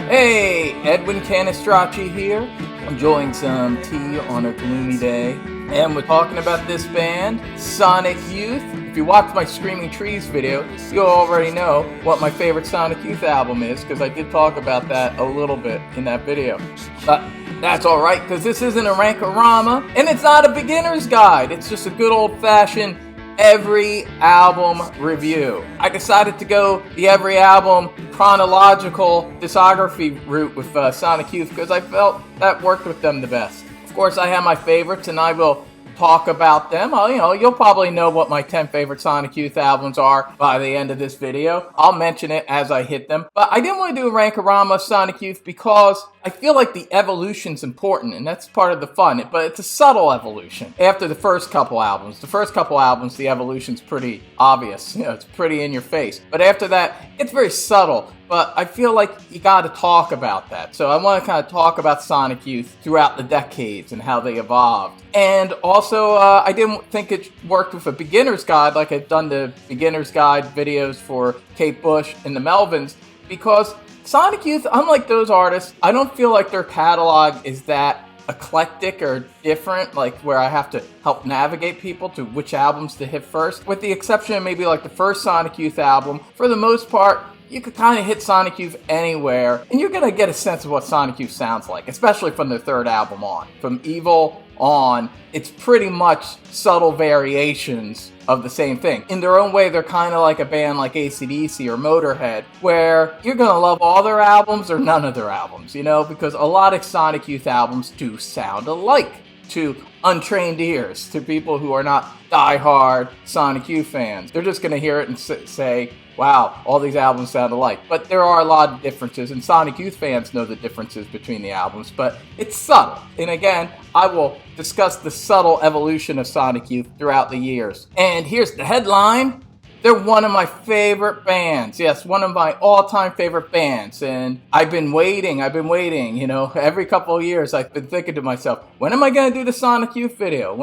Hey, Edwin Canistracci here. I'm enjoying some tea on a gloomy day, and we're talking about this band, Sonic Youth. If you watched my Screaming Trees video, you'll already know what my favorite Sonic Youth album is, because I did talk about that a little bit in that video. But that's alright, because this isn't a rankorama, and it's not a beginner's guide. It's just a good old-fashioned every album review. I decided to go the every album chronological discography route with Sonic Youth because I felt that worked with them the best. Of course, I have my favorites and I will talk about them. You'll probably know what my 10 favorite Sonic Youth albums are by the end of this video. I'll mention it as I hit them. But I didn't want to do a rankorama of Sonic Youth because I feel like the evolution's important, and that's part of the fun, but it's a subtle evolution. After the first couple albums, the evolution's pretty obvious. It's pretty in your face. But after that, it's very subtle. But I feel like you gotta talk about that. So I want to kind of talk about Sonic Youth throughout the decades and how they evolved. And also, I didn't think it worked with a beginner's guide like I've done the beginner's guide videos for Kate Bush and the Melvins, because Sonic Youth, unlike those artists, I don't feel like their catalog is that eclectic or different, like where I have to help navigate people to which albums to hit first. With the exception of maybe like the first Sonic Youth album, for the most part, you could kind of hit Sonic Youth anywhere, and you're going to get a sense of what Sonic Youth sounds like, especially from their third album on. From EVOL on, it's pretty much subtle variations of the same thing. In their own way, they're kind of like a band like AC/DC or Motorhead, where you're going to love all their albums or none of their albums, because a lot of Sonic Youth albums do sound alike to untrained ears, to people who are not die-hard Sonic Youth fans. They're just going to hear it and say, wow, all these albums sound alike. But there are a lot of differences, and Sonic Youth fans know the differences between the albums, but it's subtle. And again, I will discuss the subtle evolution of Sonic Youth throughout the years. And here's the headline. They're one of my favorite bands. Yes, one of my all-time favorite bands. And I've been waiting. Every couple of years I've been thinking to myself, when am I going to do the Sonic Youth video?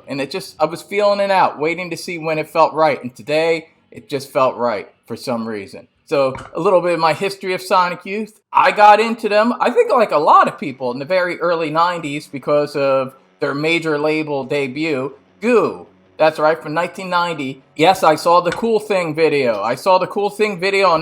And I was feeling it out, waiting to see when it felt right. And today, it just felt right for some reason. So a little bit of my history of Sonic Youth. I got into them, I think like a lot of people, in the very early 90s because of their major label debut, Goo. That's right, from 1990. Yes, I saw the Cool Thing video. on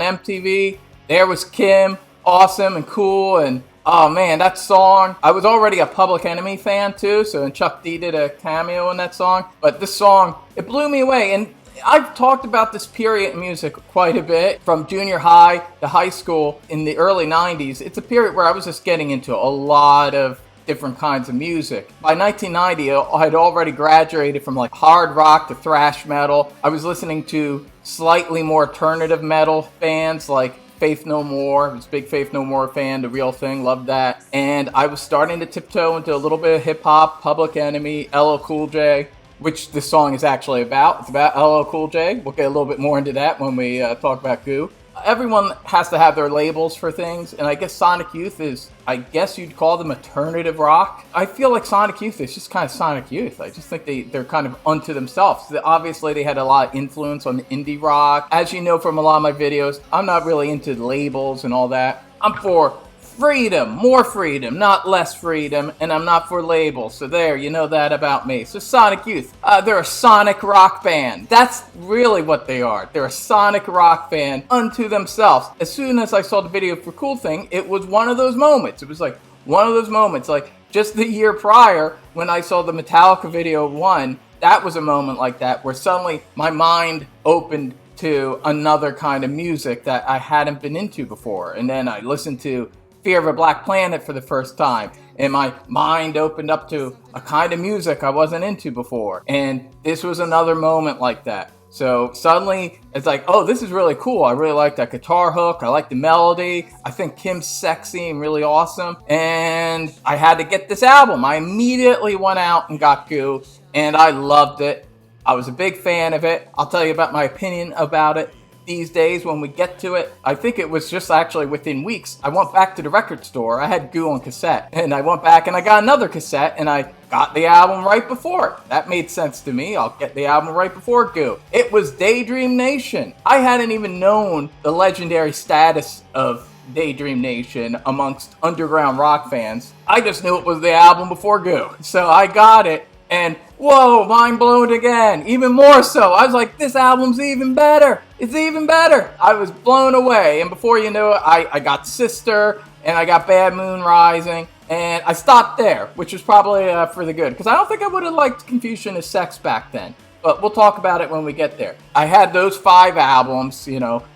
MTV. There was Kim, awesome and cool, and oh man, that song. I was already a Public Enemy fan too, and Chuck D did a cameo in that song. But this song, it blew me away, and I've talked about this period in music quite a bit, from junior high to high school in the early 90s. It's a period where I was just getting into a lot of different kinds of music. By 1990, I had already graduated from like hard rock to thrash metal. I was listening to slightly more alternative metal bands like Faith No More. I was a big Faith No More fan, The Real Thing, loved that. And I was starting to tiptoe into a little bit of hip hop, Public Enemy, LL Cool J, which this song is actually about. It's about LL Cool J. We'll get a little bit more into that when we talk about Goo. Everyone has to have their labels for things, and I guess Sonic Youth is, I guess you'd call them alternative rock. I feel like Sonic Youth is just kind of Sonic Youth. I just think they're kind of unto themselves. Obviously, they had a lot of influence on indie rock. As you know from a lot of my videos, I'm not really into labels and all that. I'm for freedom, more freedom, not less freedom, and I'm not for labels. So there, you know that about me. So Sonic Youth, they're a sonic rock band. That's really what they are. They're a sonic rock band unto themselves. As soon as I saw the video for Cool Thing, it was one of those moments. It was like one of those moments, like just the year prior when I saw the Metallica video 1, that was a moment like that where suddenly my mind opened to another kind of music that I hadn't been into before. And then I listened to Fear of a Black Planet for the first time, and my mind opened up to a kind of music I wasn't into before, and this was another moment like that. So suddenly it's like, oh, this is really cool. I really like that guitar hook. I like the melody. I think Kim's sexy and really awesome, and I had to get this album. I immediately went out and got Goo, and I loved it. I was a big fan of it. I'll tell you about my opinion about it these days when we get to it. I think it was just actually within weeks. I went back to the record store. I had Goo on cassette, and I went back and I got another cassette, and I got the album right before it. That made sense to me. I'll get the album right before Goo. It was Daydream Nation. I hadn't even known the legendary status of Daydream Nation amongst underground rock fans. I just knew it was the album before Goo. So I got it, and whoa, mind blown again. Even more so. I was like, this album's even better. It's even better. I was blown away. And before you know it, I got Sister, and I got Bad Moon Rising. And I stopped there, which was probably for the good. Because I don't think I would have liked Confusion is Sex back then. But we'll talk about it when we get there. I had those 5 albums,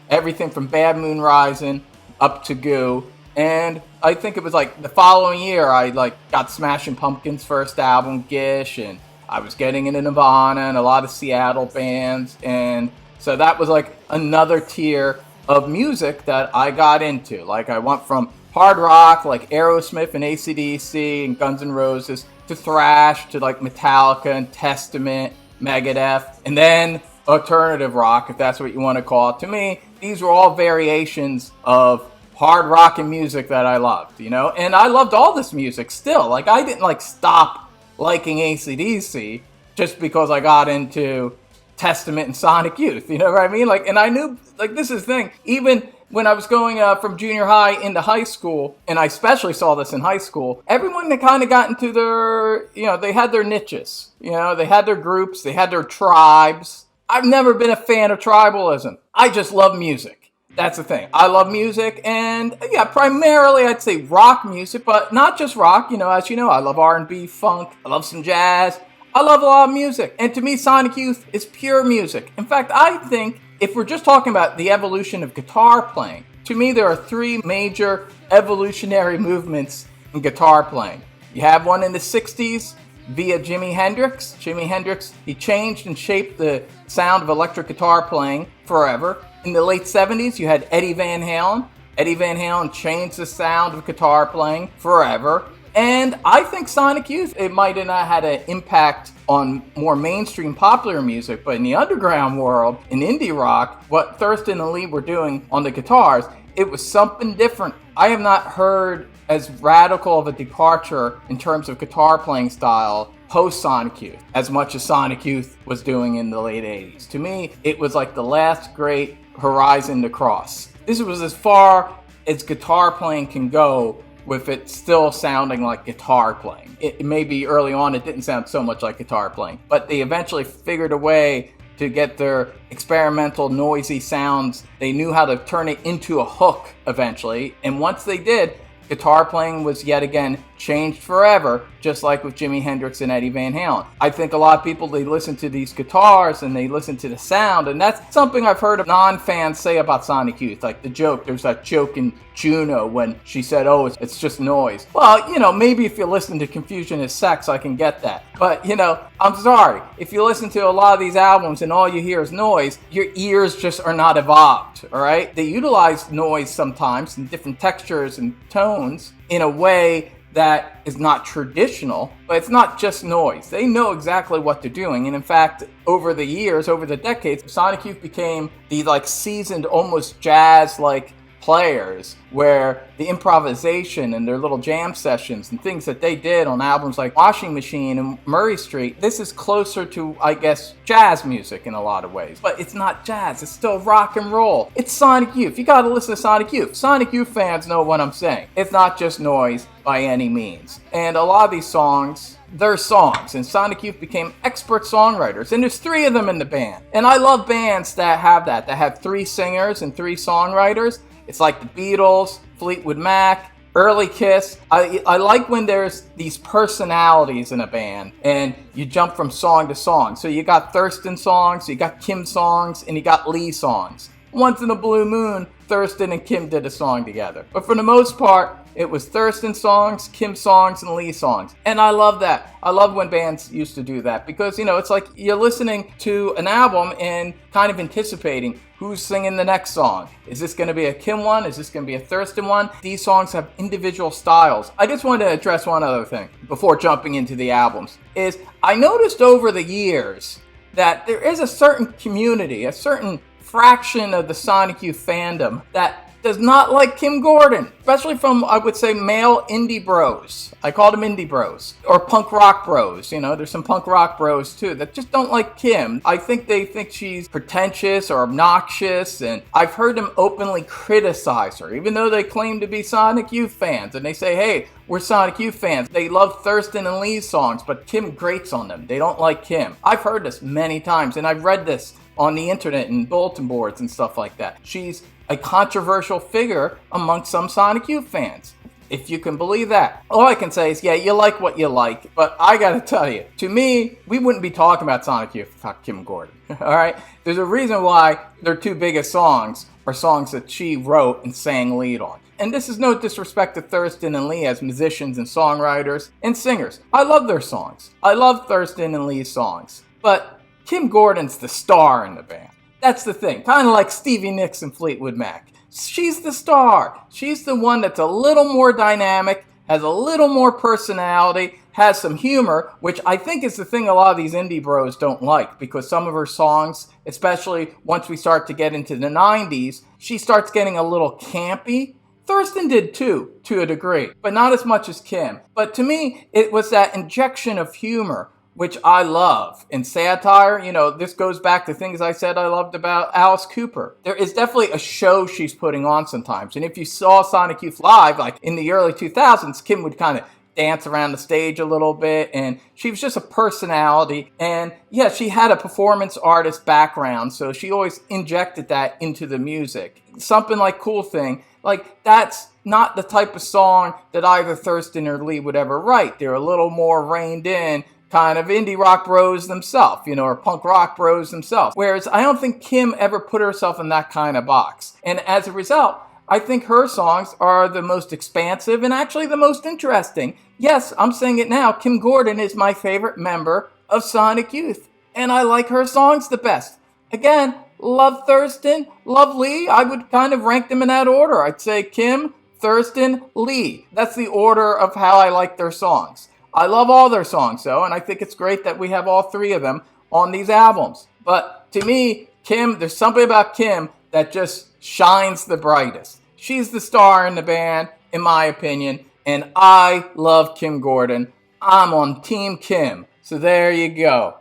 everything from Bad Moon Rising up to Goo. And I think it was like the following year I got Smashing Pumpkins' first album, Gish, and I was getting into Nirvana and a lot of Seattle bands. And so that was like another tier of music that I got into. Like I went from hard rock like Aerosmith and AC/DC and Guns N' Roses to thrash to like Metallica and Testament, Megadeth, and then alternative rock, if that's what you want to call it. To me, these were all variations of hard rock and music that I loved, and I loved all this music still. Like I didn't stop liking AC/DC just because I got into Testament and Sonic Youth, you know what I mean? And I knew, this is the thing, even when I was going from junior high into high school, and I especially saw this in high school, everyone that kind of got into their, they had their niches, they had their groups, they had their tribes. I've never been a fan of tribalism. I just love music. That's the thing. I love music, and yeah, primarily I'd say rock music, but not just rock. As you know, I love R&B, funk, I love some jazz. I love a lot of music, and to me, Sonic Youth is pure music. In fact, I think if we're just talking about the evolution of guitar playing, to me there are 3 major evolutionary movements in guitar playing. You have one in the 60s via Jimi Hendrix. Jimi Hendrix, he changed and shaped the sound of electric guitar playing forever. In the late 70s, you had Eddie Van Halen. Eddie Van Halen changed the sound of guitar playing forever. And I think Sonic Youth, it might have not had an impact on more mainstream popular music, but in the underground world, in indie rock, what Thurston and Lee were doing on the guitars, it was something different. I have not heard as radical of a departure in terms of guitar playing style post Sonic Youth as much as Sonic Youth was doing in the late 80s. To me, it was like the last great horizon to cross. This was as far as guitar playing can go with it still sounding like guitar playing. It maybe early on it didn't sound so much like guitar playing, but they eventually figured a way to get their experimental noisy sounds. They knew how to turn it into a hook eventually, and once they did, guitar playing was yet again changed forever, just like with Jimi Hendrix and Eddie Van Halen. I think a lot of people, they listen to these guitars and they listen to the sound, and that's something I've heard of non-fans say about Sonic Youth. Like the joke, there's that joke in Juno when she said, oh, it's just noise. Well, maybe if you listen to Confusion is Sex, I can get that. But, I'm sorry. If you listen to a lot of these albums and all you hear is noise, your ears just are not evolved, all right? They utilize noise sometimes in different textures and tones in a way that is not traditional, but it's not just noise. They know exactly what they're doing. And in fact, over the years, over the decades, Sonic Youth became the seasoned, almost jazz-like players, where the improvisation and their little jam sessions and things that they did on albums like Washing Machine and Murray Street, this is closer to, I guess, jazz music in a lot of ways. But it's not jazz, it's still rock and roll. It's Sonic Youth. You gotta listen to Sonic Youth. Sonic Youth fans know what I'm saying. It's not just noise by any means. And a lot of these songs, they're songs, and Sonic Youth became expert songwriters, and there's 3 of them in the band. And I love bands that have 3 singers and 3 songwriters. It's like the Beatles, Fleetwood Mac, early Kiss. I like when there's these personalities in a band and you jump from song to song. So you got Thurston songs, you got Kim songs, and you got Lee songs. Once in a blue moon, Thurston and Kim did a song together. But for the most part, it was Thurston songs, Kim songs, and Lee songs. And I love that. I love when bands used to do that because, it's like you're listening to an album and kind of anticipating who's singing the next song. Is this going to be a Kim one? Is this going to be a Thurston one? These songs have individual styles. I just wanted to address one other thing before jumping into the albums. Is I noticed over the years that there is a certain community, a certain fraction of the Sonic Youth fandom that does not like Kim Gordon, especially from, I would say, male indie bros. I call them indie bros, or punk rock bros. You know, there's some punk rock bros too that just don't like Kim. I think they think she's pretentious or obnoxious, and I've heard them openly criticize her, even though they claim to be Sonic Youth fans, and they say, hey, we're Sonic Youth fans. They love Thurston and Lee's songs, but Kim grates on them. They don't like Kim. I've heard this many times, and I've read this on the internet and bulletin boards and stuff like that. She's a controversial figure amongst some Sonic Youth fans, if you can believe that. All I can say is, yeah, you like what you like, but I gotta tell you, to me, we wouldn't be talking about Sonic Youth without Kim Gordon, all right? There's a reason why their two biggest songs are songs that she wrote and sang lead on. And this is no disrespect to Thurston and Lee as musicians and songwriters and singers. I love their songs. I love Thurston and Lee's songs, but Kim Gordon's the star in the band. That's the thing. Kind of like Stevie Nicks and Fleetwood Mac. She's the star. She's the one that's a little more dynamic, has a little more personality, has some humor, which I think is the thing a lot of these indie bros don't like, because some of her songs, especially once we start to get into the 90s, she starts getting a little campy. Thurston did too, to a degree, but not as much as Kim. But to me, it was that injection of humor, which I love. And satire, you know, this goes back to things I said I loved about Alice Cooper. There is definitely a show she's putting on sometimes. And if you saw Sonic Youth live, like in the early 2000s, Kim would kind of dance around the stage a little bit, and she was just a personality. And yeah, she had a performance artist background, so she always injected that into the music. Something like Cool Thing, like that's not the type of song that either Thurston or Lee would ever write. They're a little more reined in, kind of indie rock bros themselves, you know, or punk rock bros themselves. Whereas I don't think Kim ever put herself in that kind of box. And as a result, I think her songs are the most expansive and actually the most interesting. Yes, I'm saying it now, Kim Gordon is my favorite member of Sonic Youth, and I like her songs the best. Again, love Thurston, love Lee. I would kind of rank them in that order. I'd say Kim, Thurston, Lee. That's the order of how I like their songs. I love all their songs, though, and I think it's great that we have all three of them on these albums. But to me, Kim, there's something about Kim that just shines the brightest. She's the star in the band, in my opinion, and I love Kim Gordon. I'm on Team Kim. So there you go.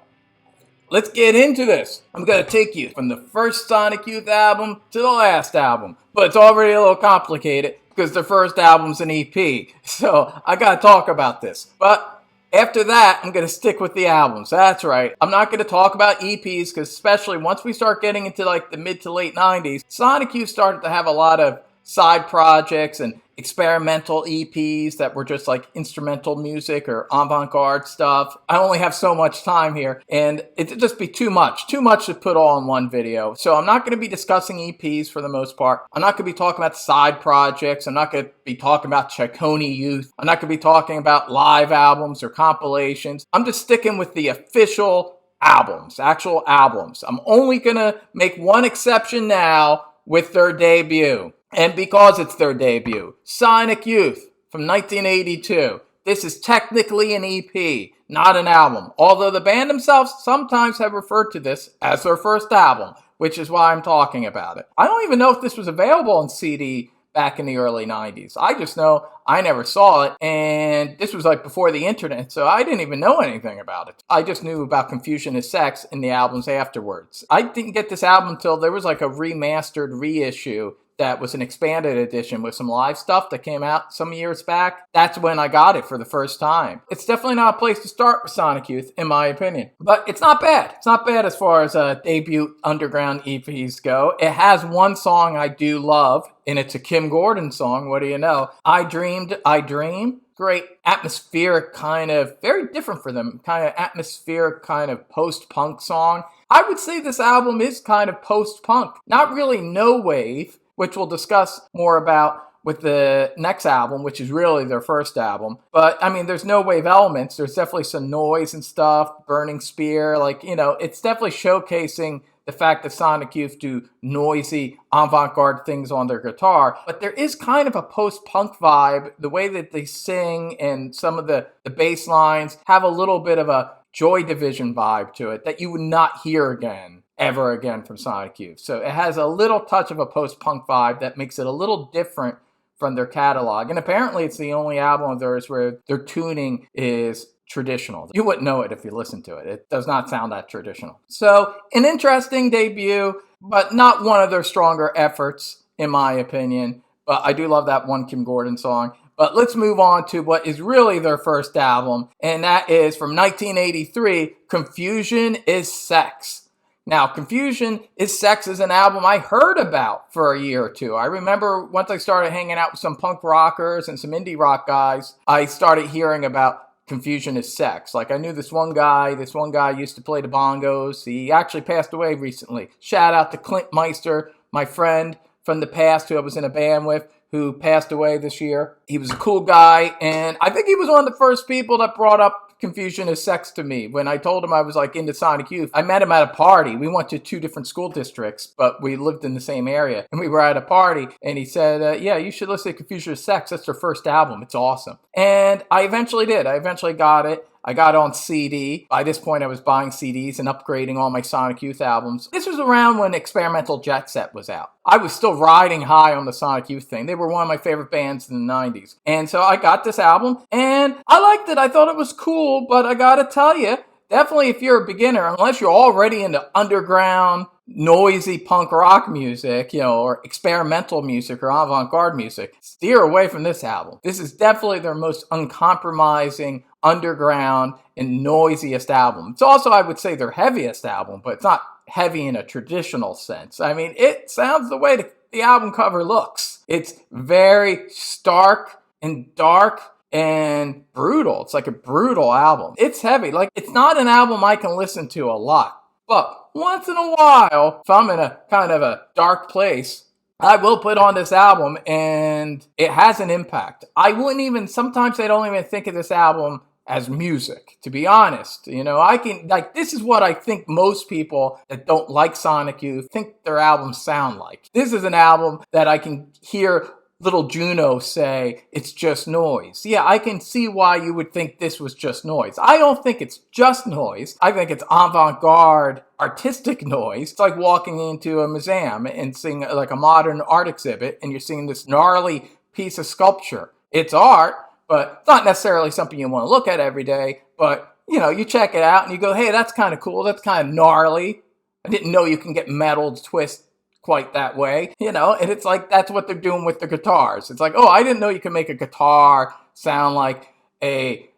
Let's get into this. I'm going to take you from the first Sonic Youth album to the last album. But it's already a little complicated because their first album's an EP. So I got to talk about this. But after that, I'm going to stick with the albums. That's right. I'm not going to talk about EPs because especially once we start getting into like the mid to late 90s, Sonic Youth started to have a lot of side projects and experimental EPs that were just like instrumental music or avant-garde stuff. I only have so much time here and it'd just be too much to put all in one video. So I'm not going to be discussing EPs for the most part. I'm not going to be talking about side projects. I'm not going to be talking about Chaconi Youth. I'm not going to be talking about live albums or compilations. I'm just sticking with the official albums, actual albums. I'm only going to make one exception now with their debut. And because it's their debut, Sonic Youth from 1982. This is technically an EP, not an album. Although the band themselves sometimes have referred to this as their first album, which is why I'm talking about it. I don't even know if this was available on CD back in the early 90s. I just know I never saw it, and this was like before the internet, so I didn't even know anything about it. I just knew about Confusion is Sex in the albums afterwards. I didn't get this album until there was like a remastered reissue that was an expanded edition with some live stuff that came out some years back. That's when I got it for the first time. It's definitely not a place to start with Sonic Youth, in my opinion. But it's not bad. It's not bad as far as debut underground EPs go. It has one song I do love, and it's a Kim Gordon song. What do you know? I Dreamed, I Dream. Great atmospheric kind of, very different for them, kind of atmospheric kind of post-punk song. I would say this album is kind of post-punk. Not really no wave, which we'll discuss more about with the next album, which is really their first album. But, I mean, there's no wave elements. There's definitely some noise and stuff, Burning Spear. Like, you know, it's definitely showcasing the fact that Sonic Youth do noisy, avant-garde things on their guitar. But there is kind of a post-punk vibe. The way that they sing and some of the bass lines have a little bit of a Joy Division vibe to it that you would not hear again ever again from Sonic Youth. So it has a little touch of a post-punk vibe that makes it a little different from their catalog. And apparently it's the only album of theirs where their tuning is traditional. You wouldn't know it if you listened to it. It does not sound that traditional. So an interesting debut, but not one of their stronger efforts, in my opinion. But I do love that one Kim Gordon song. But let's move on to what is really their first album, and that is from 1983, Confusion is Sex. Now, Confusion is Sex is an album I heard about for a year or two. I remember once I started hanging out with some punk rockers and some indie rock guys, I started hearing about Confusion is Sex. Like, I knew this one guy used to play the bongos. He actually passed away recently. Shout out to Clint Meister, my friend from the past who I was in a band with, who passed away this year. He was a cool guy, and I think he was one of the first people that brought up Confusion is Sex to me. When I told him I was like into Sonic Youth, I met him at a party. We went to 2 different school districts, but we lived in the same area, and we were at a party, and he said, yeah, you should listen to Confusion is Sex. That's their first album. It's awesome. And I eventually did. I eventually got it. I got it on CD. By this point, I was buying CDs and upgrading all my Sonic Youth albums. This was around when Experimental Jet Set was out. I was still riding high on the Sonic Youth thing. They were one of my favorite bands in the 90s. And so I got this album, and I liked it. I thought it was cool, but I gotta tell you, definitely if you're a beginner, unless you're already into underground, noisy punk rock music, or experimental music or avant-garde music, steer away from this album. This is definitely their most uncompromising, underground, and noisiest album. It's also, I would say, their heaviest album, but it's not heavy in a traditional sense. I mean, it sounds the way the album cover looks. It's very stark and dark and brutal. It's like a brutal album. It's heavy. Like, it's not an album I can listen to a lot. But once in a while, if I'm in a kind of a dark place, I will put on this album, and it has an impact. Sometimes I don't even think of this album as music, to be honest. This is what I think most people that don't like Sonic Youth think their albums sound like. This is an album that I can hear Little Juno say, it's just noise. Yeah, I can see why you would think this was just noise. I don't think it's just noise. I think it's avant-garde, artistic noise. It's like walking into a museum and seeing like a modern art exhibit, and you're seeing this gnarly piece of sculpture. It's art, but it's not necessarily something you want to look at every day. But, you check it out and you go, hey, that's kind of cool. That's kind of gnarly. I didn't know you can get metal to twist quite that way, and it's like that's what they're doing with the guitars. It's like, oh, I didn't know you could make a guitar sound like a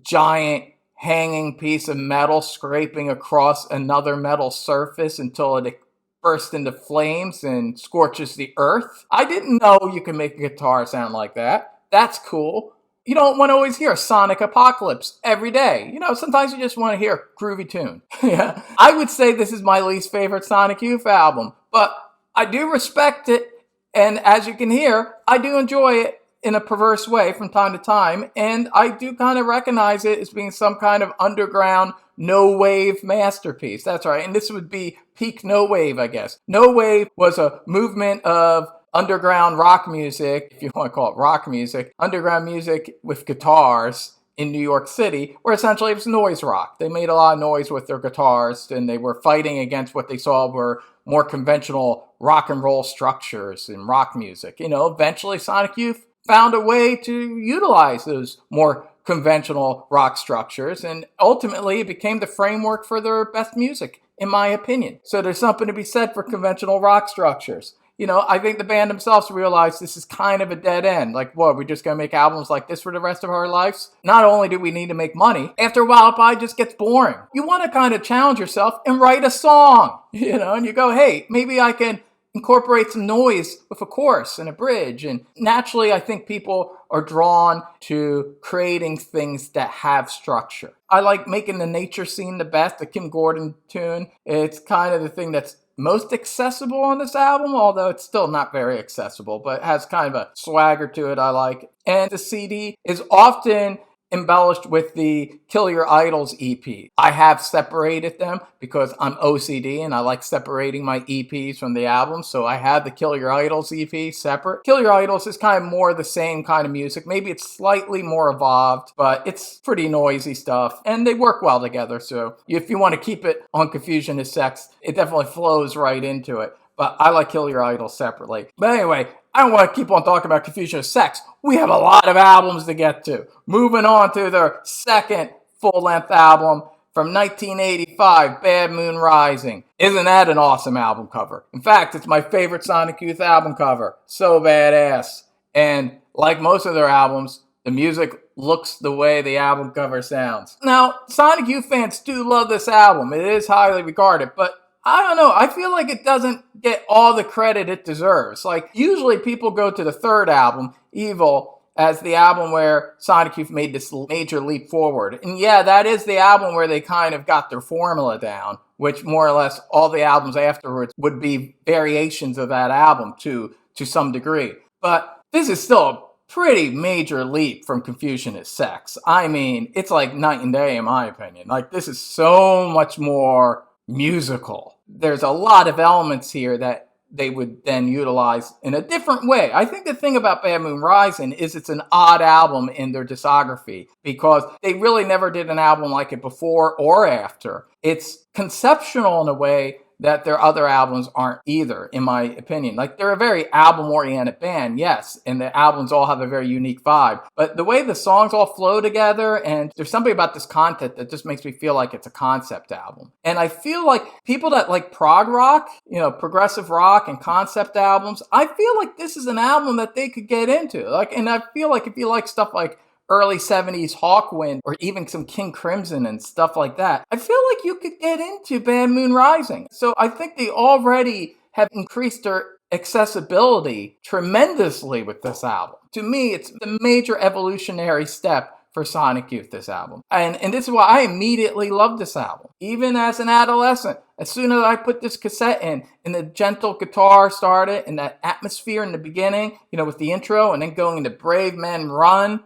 giant hanging piece of metal scraping across another metal surface until it bursts into flames and scorches the earth. I didn't know you could make a guitar sound like that. That's cool. You don't want to always hear Sonic Apocalypse every day. Sometimes you just want to hear a groovy tune. Yeah, I would say this is my least favorite Sonic Youth album, but I do respect it, and as you can hear, I do enjoy it in a perverse way from time to time, and I do kind of recognize it as being some kind of underground no-wave masterpiece. That's right, and this would be peak no-wave, I guess. No-wave was a movement of underground rock music, if you want to call it rock music, underground music with guitars in New York City, where essentially it was noise rock. They made a lot of noise with their guitars, and they were fighting against what they saw were more conventional rock and roll structures in rock music. Eventually Sonic Youth found a way to utilize those more conventional rock structures, and ultimately it became the framework for their best music, in my opinion. So there's something to be said for conventional rock structures. I think the band themselves realized this is kind of a dead end. Like, what, we're just going to make albums like this for the rest of our lives? Not only do we need to make money, after a while it probably just gets boring. You want to kind of challenge yourself and write a song, and you go, hey, maybe I can incorporate some noise with a chorus and a bridge. And naturally, I think people are drawn to creating things that have structure. I like making the nature scene the best, the Kim Gordon tune. It's kind of the thing that's most accessible on this album, although it's still not very accessible, but it has kind of a swagger to it I like. And the CD is often embellished with the Kill Your Idols EP. I have separated them because I'm OCD and I like separating my EPs from the albums. So I have the Kill Your Idols EP separate. Kill Your Idols is kind of more the same kind of music. Maybe it's slightly more evolved, but it's pretty noisy stuff and they work well together. So if you want to keep it on Confusion is Sex, it definitely flows right into it. But I like Kill Your Idols separately. But anyway, I don't want to keep on talking about Confusion of Sex. We have a lot of albums to get to. Moving on to their second full-length album from 1985, Bad Moon Rising. Isn't that an awesome album cover? In fact, it's my favorite Sonic Youth album cover. So badass. And like most of their albums, the music looks the way the album cover sounds. Now, Sonic Youth fans do love this album. It is highly regarded, but I don't know. I feel like it doesn't get all the credit it deserves. Like, usually people go to the third album, EVOL, as the album where Sonic Youth made this major leap forward. And yeah, that is the album where they kind of got their formula down, which more or less all the albums afterwards would be variations of that album to some degree. But this is still a pretty major leap from Confusion is Sex. I mean, it's like night and day in my opinion. Like, this is so much more musical. There's a lot of elements here that they would then utilize in a different way. I think the thing about Bad Moon Rising is it's an odd album in their discography because they really never did an album like it before or after. It's conceptual in a way that their other albums aren't either, in my opinion. Like, they're a very album-oriented band, yes, and the albums all have a very unique vibe. But the way the songs all flow together, and there's something about this content that just makes me feel like it's a concept album. And I feel like people that like prog rock, progressive rock and concept albums, I feel like this is an album that they could get into. And I feel like if you like stuff like early 70s Hawkwind or even some King Crimson and stuff like that, I feel like you could get into Bad Moon Rising. So I think they already have increased their accessibility tremendously with this album. To me, it's the major evolutionary step for Sonic Youth, this album. And this is why I immediately loved this album. Even as an adolescent, as soon as I put this cassette in and the gentle guitar started and that atmosphere in the beginning, with the intro and then going into Brave Men Run,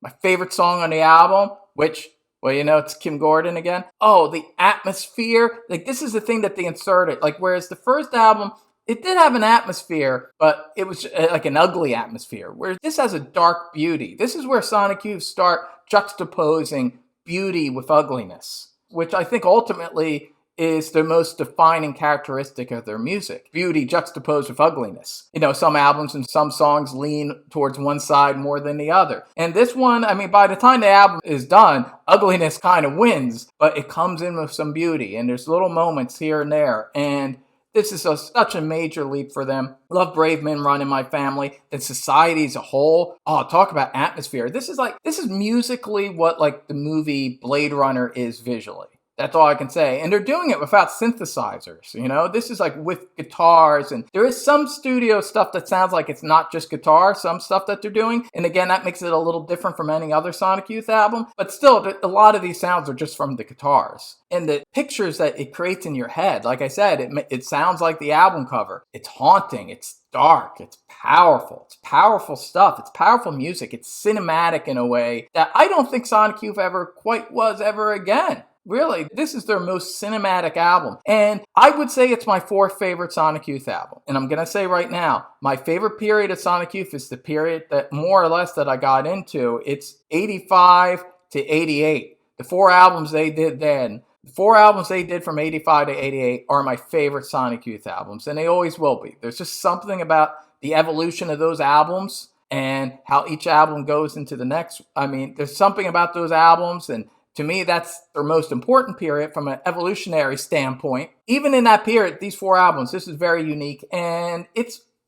my favorite song on the album, which, it's Kim Gordon again. Oh, the atmosphere. Like, this is the thing that they inserted. Like, whereas the first album, it did have an atmosphere, but it was like an ugly atmosphere. Whereas this has a dark beauty. This is where Sonic Youth start juxtaposing beauty with ugliness, which I think ultimately is the most defining characteristic of their music. Beauty juxtaposed with ugliness. Some albums and some songs lean towards one side more than the other. And this one, by the time the album is done, ugliness kind of wins, but it comes in with some beauty. And there's little moments here and there. And this is such a major leap for them. Love Brave Men Run in my family. And society as a whole. Oh, talk about atmosphere. This is musically what the movie Blade Runner is visually. That's all I can say. And they're doing it without synthesizers, This is with guitars. And there is some studio stuff that sounds like it's not just guitar, some stuff that they're doing. And again, that makes it a little different from any other Sonic Youth album. But still, a lot of these sounds are just from the guitars. And the pictures that it creates in your head, like I said, it sounds like the album cover. It's haunting. It's dark. It's powerful. It's powerful stuff. It's powerful music. It's cinematic in a way that I don't think Sonic Youth ever quite was ever again. Really, this is their most cinematic album. And I would say it's my fourth favorite Sonic Youth album. And I'm going to say right now, my favorite period of Sonic Youth is the period that more or less that I got into. It's 85 to 88. The four albums they did then, the four albums they did from 85 to 88 are my favorite Sonic Youth albums. And they always will be. There's just something about the evolution of those albums and how each album goes into the next. There's something about those albums, and to me, that's their most important period from an evolutionary standpoint. Even in that period, these four albums, this is very unique. And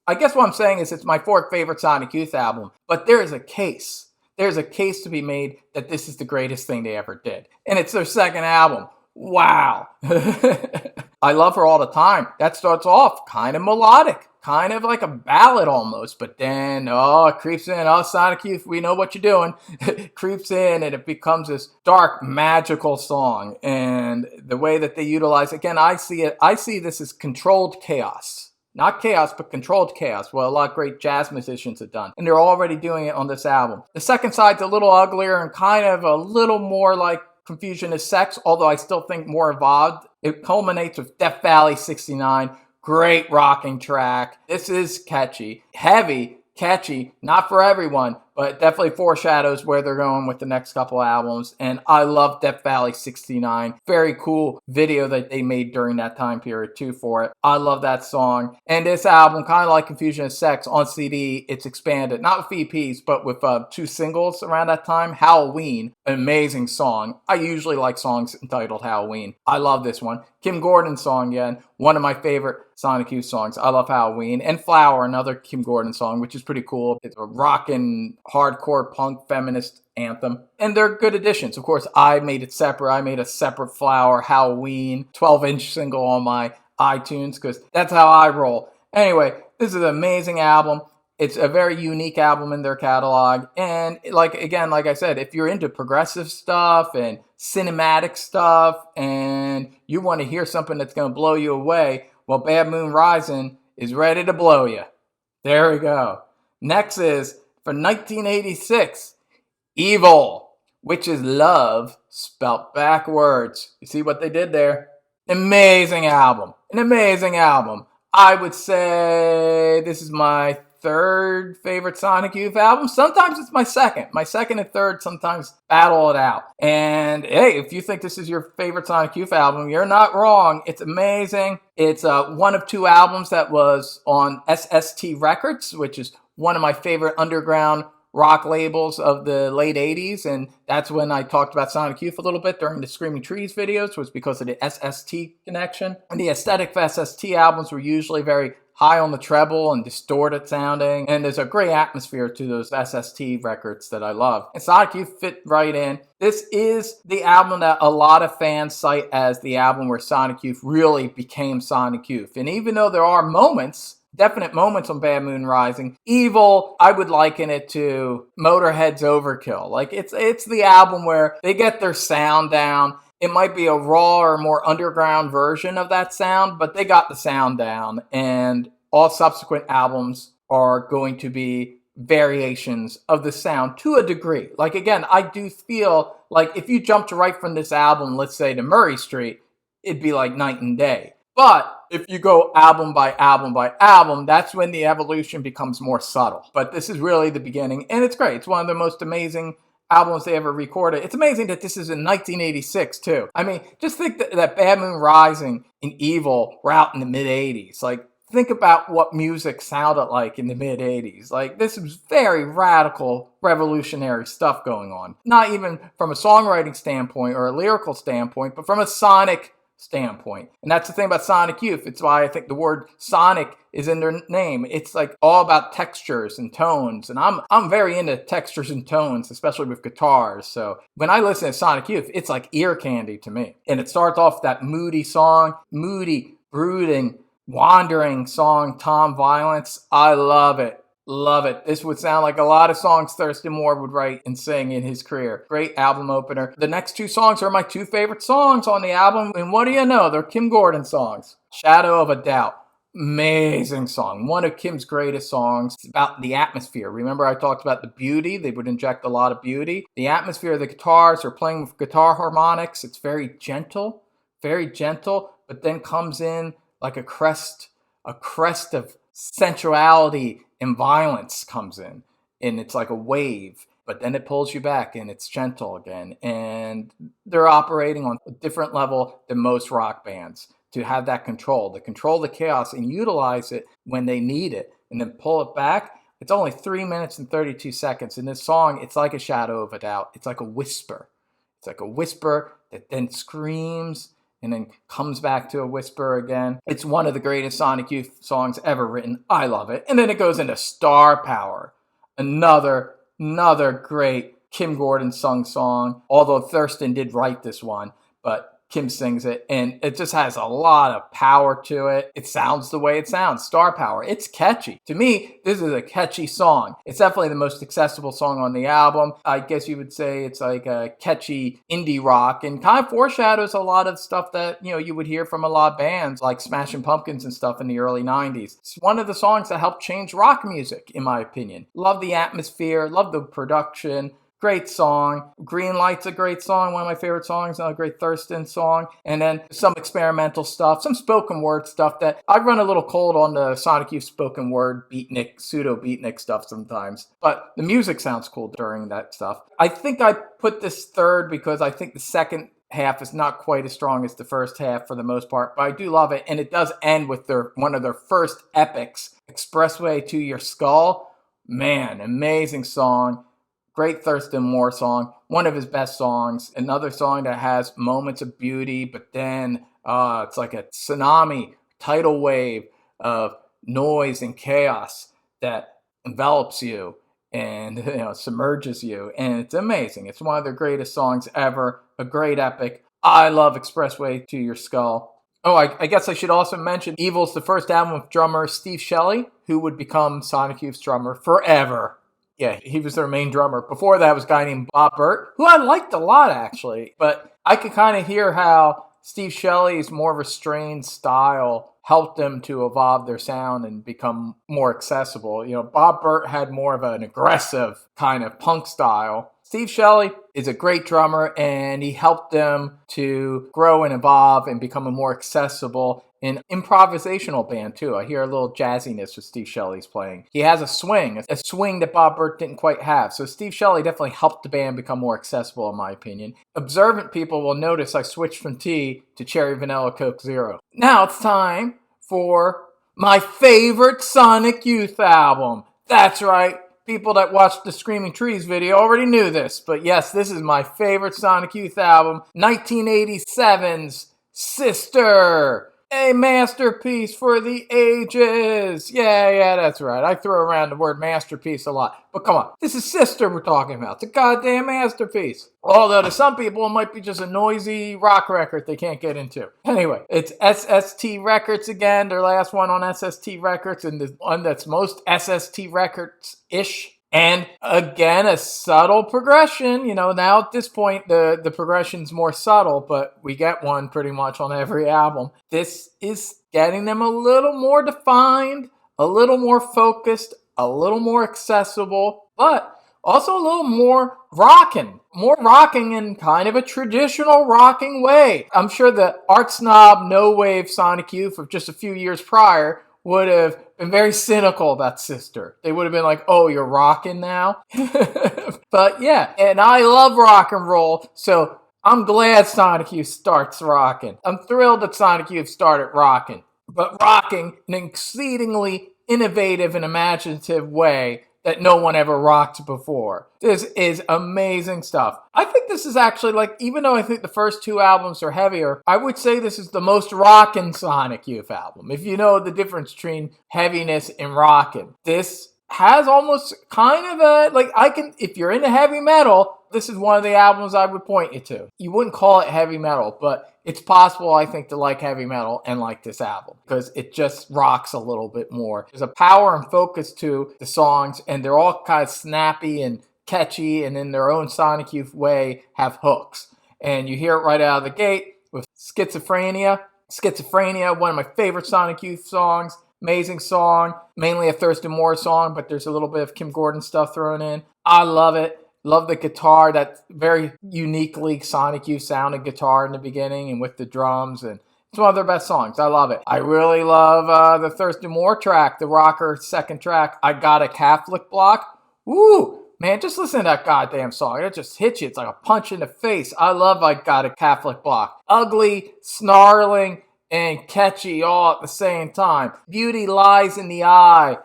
I guess what I'm saying is it's my fourth favorite Sonic Youth album. But there is a case. There's a case to be made that this is the greatest thing they ever did. And it's their second album. Wow. I Love Her All the Time. That starts off kind of melodic. Kind of like a ballad almost, but then, it creeps in. Oh, Sonic Youth, we know what you're doing. It creeps in and it becomes this dark, magical song. And the way that they utilize, again, I see this as controlled chaos. Not chaos, but controlled chaos, what a lot of great jazz musicians have done. And they're already doing it on this album. The second side's a little uglier and kind of a little more like Confusion is Sex, although I still think more evolved. It culminates with Death Valley 69. Great rocking track. This is catchy. Heavy, catchy, not for everyone, but definitely foreshadows where they're going with the next couple albums. And I love Death Valley 69. Very cool video that they made during that time period too for it. I love that song. And this album, kind of like Confusion is Sex, on CD, it's expanded. Not with EPs, but with 2 singles around that time. Halloween, an amazing song. I usually like songs entitled Halloween. I love this one. Kim Gordon song again, one of my favorite Sonic Youth songs. I love Halloween. And Flower, another Kim Gordon song, which is pretty cool. It's a rockin' hardcore punk feminist anthem. And they're good additions. Of course, I made it separate. I made a separate Flower Halloween 12-inch single on my iTunes because that's how I roll. Anyway, this is an amazing album. It's a very unique album in their catalog. And like I said, if you're into progressive stuff and cinematic stuff and you want to hear something that's going to blow you away, well, Bad Moon Rising is ready to blow you. There we go. Next is, for 1986, EVOL, which is love spelt backwards. You see what they did there? Amazing album. An amazing album. I would say this is my third favorite Sonic Youth album. Sometimes it's my second. My second and third sometimes battle it out. And hey, if you think this is your favorite Sonic Youth album, you're not wrong. It's amazing. It's one of 2 albums that was on SST Records, which is one of my favorite underground rock labels of the late 80s. And that's when I talked about Sonic Youth a little bit during the Screaming Trees videos, was because of the SST connection. And the aesthetic of SST albums were usually very high on the treble and distorted sounding. And there's a great atmosphere to those SST records that I love. And Sonic Youth fit right in. This is the album that a lot of fans cite as the album where Sonic Youth really became Sonic Youth. And even though there are moments, definite moments on Bad Moon Rising, EVOL, I would liken it to Motorhead's Overkill. Like, it's the album where they get their sound down. It might be a raw or more underground version of that sound, but they got the sound down. And all subsequent albums are going to be variations of the sound to a degree. Like, again, I do feel like if you jumped right from this album, let's say to Murray Street, it'd be like night and day. But if you go album by album by album, that's when the evolution becomes more subtle. But this is really the beginning, and it's great. It's one of the most amazing albums they ever recorded. It's amazing that this is in 1986 too. I mean, just think that Bad Moon Rising and EVOL were out in the mid-80s. Like, think about what music sounded like in the mid-80s. Like, this was very radical, revolutionary stuff going on. Not even from a songwriting standpoint or a lyrical standpoint, but from a sonic standpoint. And that's the thing about Sonic Youth. It's why I think the word Sonic is in their name. It's like all about textures and tones. And I'm very into textures and tones, especially with guitars. So when I listen to Sonic Youth, it's like ear candy to me. And it starts off that moody song, moody, brooding, wandering song, Tom Violence. I love it. Love it. This would sound like a lot of songs Thurston Moore would write and sing in his career. Great album opener. The next 2 songs are my 2 favorite songs on the album. And what do you know? They're Kim Gordon songs. Shadow of a Doubt. Amazing song. One of Kim's greatest songs. It's about the atmosphere. Remember I talked about the beauty? They would inject a lot of beauty. The atmosphere of the guitars are playing with guitar harmonics. It's very gentle, but then comes in like a crest of sensuality and violence comes in, and it's like a wave, but then it pulls you back and it's gentle again. And they're operating on a different level than most rock bands to have that control the chaos and utilize it when they need it and then pull it back. It's only 3 minutes and 32 seconds. In this song, it's like a shadow of a doubt. It's like a whisper. It's like a whisper that then screams and then comes back to a whisper again. It's one of the greatest Sonic Youth songs ever written. I love it. And then it goes into Star Power, another great Kim Gordon sung song, although Thurston did write this one. But Kim sings it, and it just has a lot of power to it. It sounds the way it sounds, star power. It's catchy. To me, this is a catchy song. It's definitely the most accessible song on the album. I guess you would say it's like a catchy indie rock, and kind of foreshadows a lot of stuff that, you would hear from a lot of bands like Smashing Pumpkins and stuff in the early 90s. It's one of the songs that helped change rock music, in my opinion. Love the atmosphere, love the production. Great song. Green Light's a great song, one of my favorite songs, another great Thurston song. And then some experimental stuff, some spoken word stuff that I run a little cold on the Sonic Youth spoken word beatnik, pseudo beatnik stuff sometimes. But the music sounds cool during that stuff. I think I put this third because I think the second half is not quite as strong as the first half for the most part, but I do love it. And it does end with one of their first epics, Expressway to Your Skull. Man, amazing song. Great Thurston Moore song, one of his best songs. Another song that has moments of beauty, but then it's like a tsunami, tidal wave of noise and chaos that envelops you and submerges you. And it's amazing. It's one of their greatest songs ever, a great epic. I love Expressway to Your Skull. Oh, I guess I should also mention EVOL's the first album of drummer Steve Shelley, who would become Sonic Youth's drummer forever. Yeah, he was their main drummer. Before that was a guy named Bob Burt, who I liked a lot, actually. But I could kind of hear how Steve Shelley's more restrained style helped them to evolve their sound and become more accessible. Bob Burt had more of an aggressive kind of punk style. Steve Shelley is a great drummer, and he helped them to grow and evolve and become a more accessible and improvisational band, too. I hear a little jazziness with Steve Shelley's playing. He has a swing that Bob Burt didn't quite have. So Steve Shelley definitely helped the band become more accessible, in my opinion. Observant people will notice I switched from tea to Cherry Vanilla Coke Zero. Now it's time for my favorite Sonic Youth album. That's right. People that watched the Screaming Trees video already knew this. But yes, this is my favorite Sonic Youth album, 1987's Sister. A masterpiece for the ages. Yeah, that's right. I throw around the word masterpiece a lot. But come on, this is Sister we're talking about. It's a goddamn masterpiece. Although to some people, it might be just a noisy rock record they can't get into. Anyway, it's SST Records again, their last one on SST Records, and the one that's most SST Records-ish. And again, a subtle progression. Now at this point, the progression's more subtle, but we get one pretty much on every album. This is getting them a little more defined, a little more focused, a little more accessible, but also a little more rocking. More rocking in kind of a traditional rocking way. I'm sure the art snob, no-wave Sonic Youth of just a few years prior would have been very cynical about Sister. They would have been like, oh, you're rocking now? But yeah, and I love rock and roll, so I'm glad Sonic Youth starts rocking. I'm thrilled that Sonic Youth started rocking, but rocking in an exceedingly innovative and imaginative way that no one ever rocked before. This is amazing stuff. I think this is actually even though I think the first two albums are heavier, I would say this is the most rockin' Sonic Youth album. If you know the difference between heaviness and rockin'. This has almost kind of if you're into heavy metal, this is one of the albums I would point you to. You wouldn't call it heavy metal, but it's possible, I think, to like heavy metal and like this album because it just rocks a little bit more. There's a power and focus to the songs, and they're all kind of snappy and catchy, and in their own Sonic Youth way have hooks. And you hear it right out of the gate with Schizophrenia. Schizophrenia, one of my favorite Sonic Youth songs. Amazing song, mainly a Thurston Moore song, but there's a little bit of Kim Gordon stuff thrown in. I love it. Love the guitar, that very uniquely Sonic Youth sounding guitar in the beginning and with the drums. And it's one of their best songs. I love it. I really love the Thurston Moore track, the rocker second track, I Got a Catholic Block. Woo! Man, just listen to that goddamn song. It just hits you. It's like a punch in the face. I love I Got a Catholic Block. Ugly, snarling, and catchy all at the same time. Beauty lies in the eye.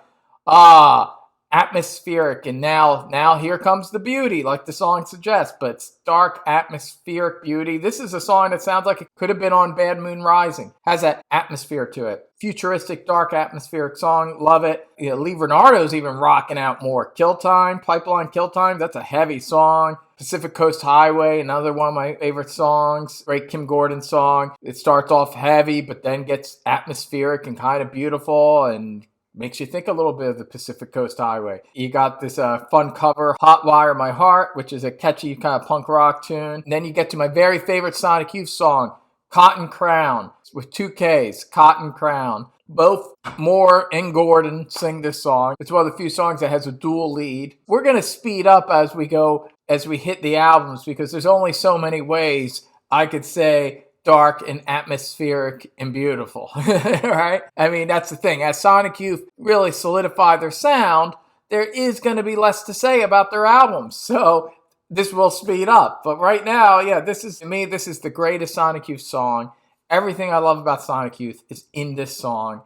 Atmospheric, and now here comes the beauty, like the song suggests, but it's dark, atmospheric beauty. This is a song that sounds like it could have been on Bad Moon Rising. Has that atmosphere to it. Futuristic, dark, atmospheric song. Love it. Lee Renardo's even rocking out more. Kill Time, Pipeline Kill Time, that's a heavy song. Pacific Coast Highway, another one of my favorite songs. Great Kim Gordon song. It starts off heavy, but then gets atmospheric and kind of beautiful and makes you think a little bit of the Pacific Coast Highway. You got this fun cover, Hot Wire My Heart, which is a catchy kind of punk rock tune. And then you get to my very favorite Sonic Youth song, Cotton Crown, with 2 Ks, Cotton Crown. Both Moore and Gordon sing this song. It's one of the few songs that has a dual lead. We're going to speed up as we go, as we hit the albums, because there's only so many ways I could say dark and atmospheric and beautiful, right? I mean, that's the thing. As Sonic Youth really solidify their sound, there is going to be less to say about their albums. So this will speed up. But right now, yeah, this is, to me, this is the greatest Sonic Youth song. Everything I love about Sonic Youth is in this song.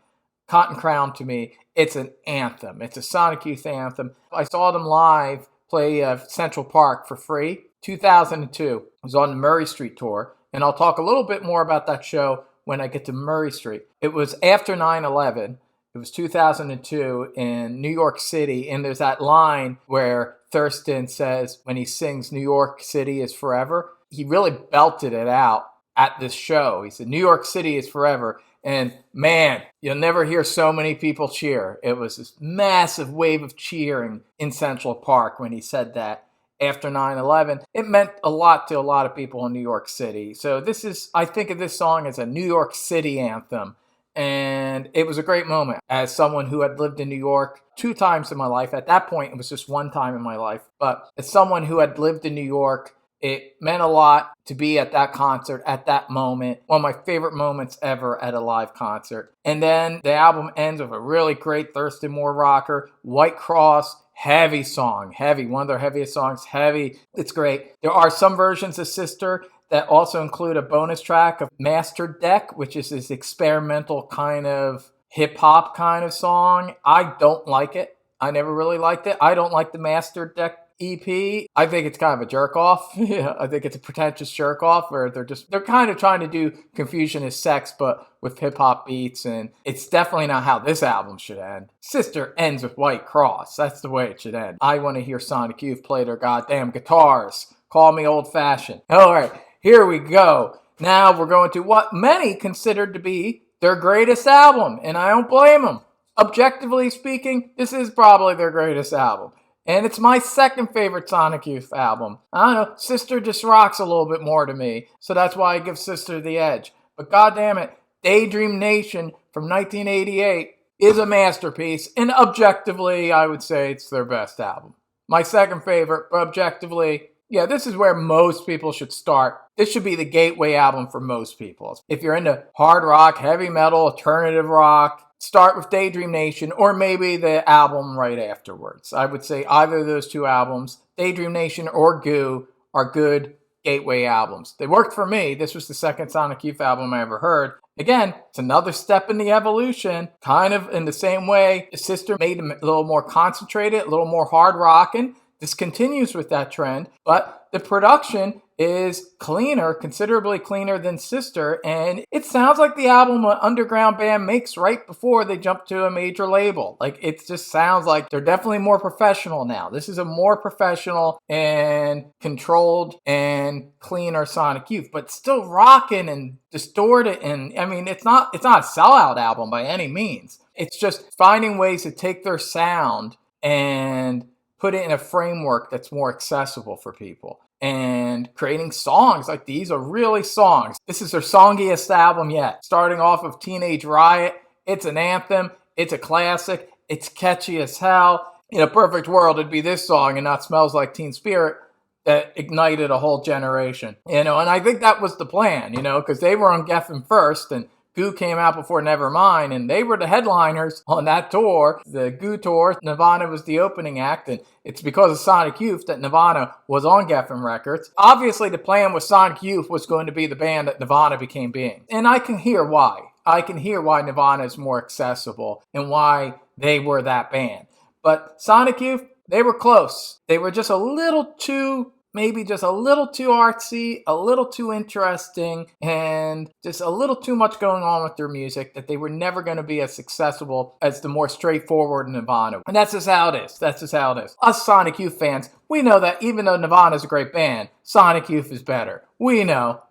Cotton Crown, to me, it's an anthem. It's a Sonic Youth anthem. I saw them live play Central Park for free, 2002. It was on the Murray Street tour, and I'll talk a little bit more about that show when I get to Murray Street. It was after 9/11. It was 2002 in New York City, and there's that line where Thurston says, when he sings New York City is forever, he really belted it out at this show. He said, New York City is forever. And man, you'll never hear so many people cheer. It was this massive wave of cheering in Central Park when he said that after 9/11. It meant a lot to a lot of people in New York City. So this is, I think of this song as a New York City anthem. And it was a great moment as someone who had lived in New York 2 times in my life. At that point, it was just 1 time in my life. But as someone who had lived in New York, it meant a lot to be at that concert at that moment. One of my favorite moments ever at a live concert. And then the album ends with a really great Thurston Moore rocker, White Cross, heavy song, heavy, one of their heaviest songs, heavy. It's great. There are some versions of Sister that also include a bonus track of Master Deck, which is this experimental kind of hip-hop kind of song. I don't like it. I never really liked it. I don't like the Master Deck EP. I think it's kind of a jerk off. Yeah, I think it's a pretentious jerk off where they're kind of trying to do Confusion is Sex, but with hip hop beats, and it's definitely not how this album should end. Sister ends with White Cross. That's the way it should end. I want to hear Sonic Youth play their goddamn guitars. Call me old fashioned. All right, here we go. Now we're going to what many considered to be their greatest album, and I don't blame them. Objectively speaking, this is probably their greatest album. And it's my second favorite Sonic Youth album. I don't know, Sister just rocks a little bit more to me, so that's why I give Sister the edge. But goddamn it, Daydream Nation from 1988 is a masterpiece, and objectively, I would say it's their best album. My second favorite, but objectively, yeah, this is where most people should start. This should be the gateway album for most people. If you're into hard rock, heavy metal, alternative rock, start with Daydream Nation, or maybe the album right afterwards. I would say either of those 2 albums, Daydream Nation or Goo, are good gateway albums. They worked for me. This was the second Sonic Youth album I ever heard. Again, it's another step in the evolution, kind of in the same way Sister made them a little more concentrated, a little more hard rocking. This continues with that trend, but the production is cleaner, considerably cleaner than Sister, and it sounds like the album an underground band makes right before they jump to a major label. Like, it just sounds like they're definitely more professional now. This is a more professional and controlled and cleaner Sonic Youth, but still rocking and distorted. And I mean, it's not a sellout album by any means. It's just finding ways to take their sound and put it in a framework that's more accessible for people. And creating songs like these are really songs. This is their songiest album yet. Starting off of Teenage Riot, it's an anthem, it's a classic, it's catchy as hell. In a perfect world, it'd be this song and not Smells Like Teen Spirit that ignited a whole generation. And I think that was the plan, because they were on Geffen first, and Goo came out before Nevermind, and they were the headliners on that tour, the Goo tour. Nirvana was the opening act, and it's because of Sonic Youth that Nirvana was on Geffen Records. Obviously, the plan with Sonic Youth was going to be the band that Nirvana became being. And I can hear why. I can hear why Nirvana is more accessible and why they were that band. But Sonic Youth, they were close. They were just a little too maybe just a little too artsy, a little too interesting, and just a little too much going on with their music that they were never going to be as successful as the more straightforward Nirvana. And that's just how it is. That's just how it is. Us Sonic Youth fans, we know that even though Nirvana is a great band, Sonic Youth is better. We know.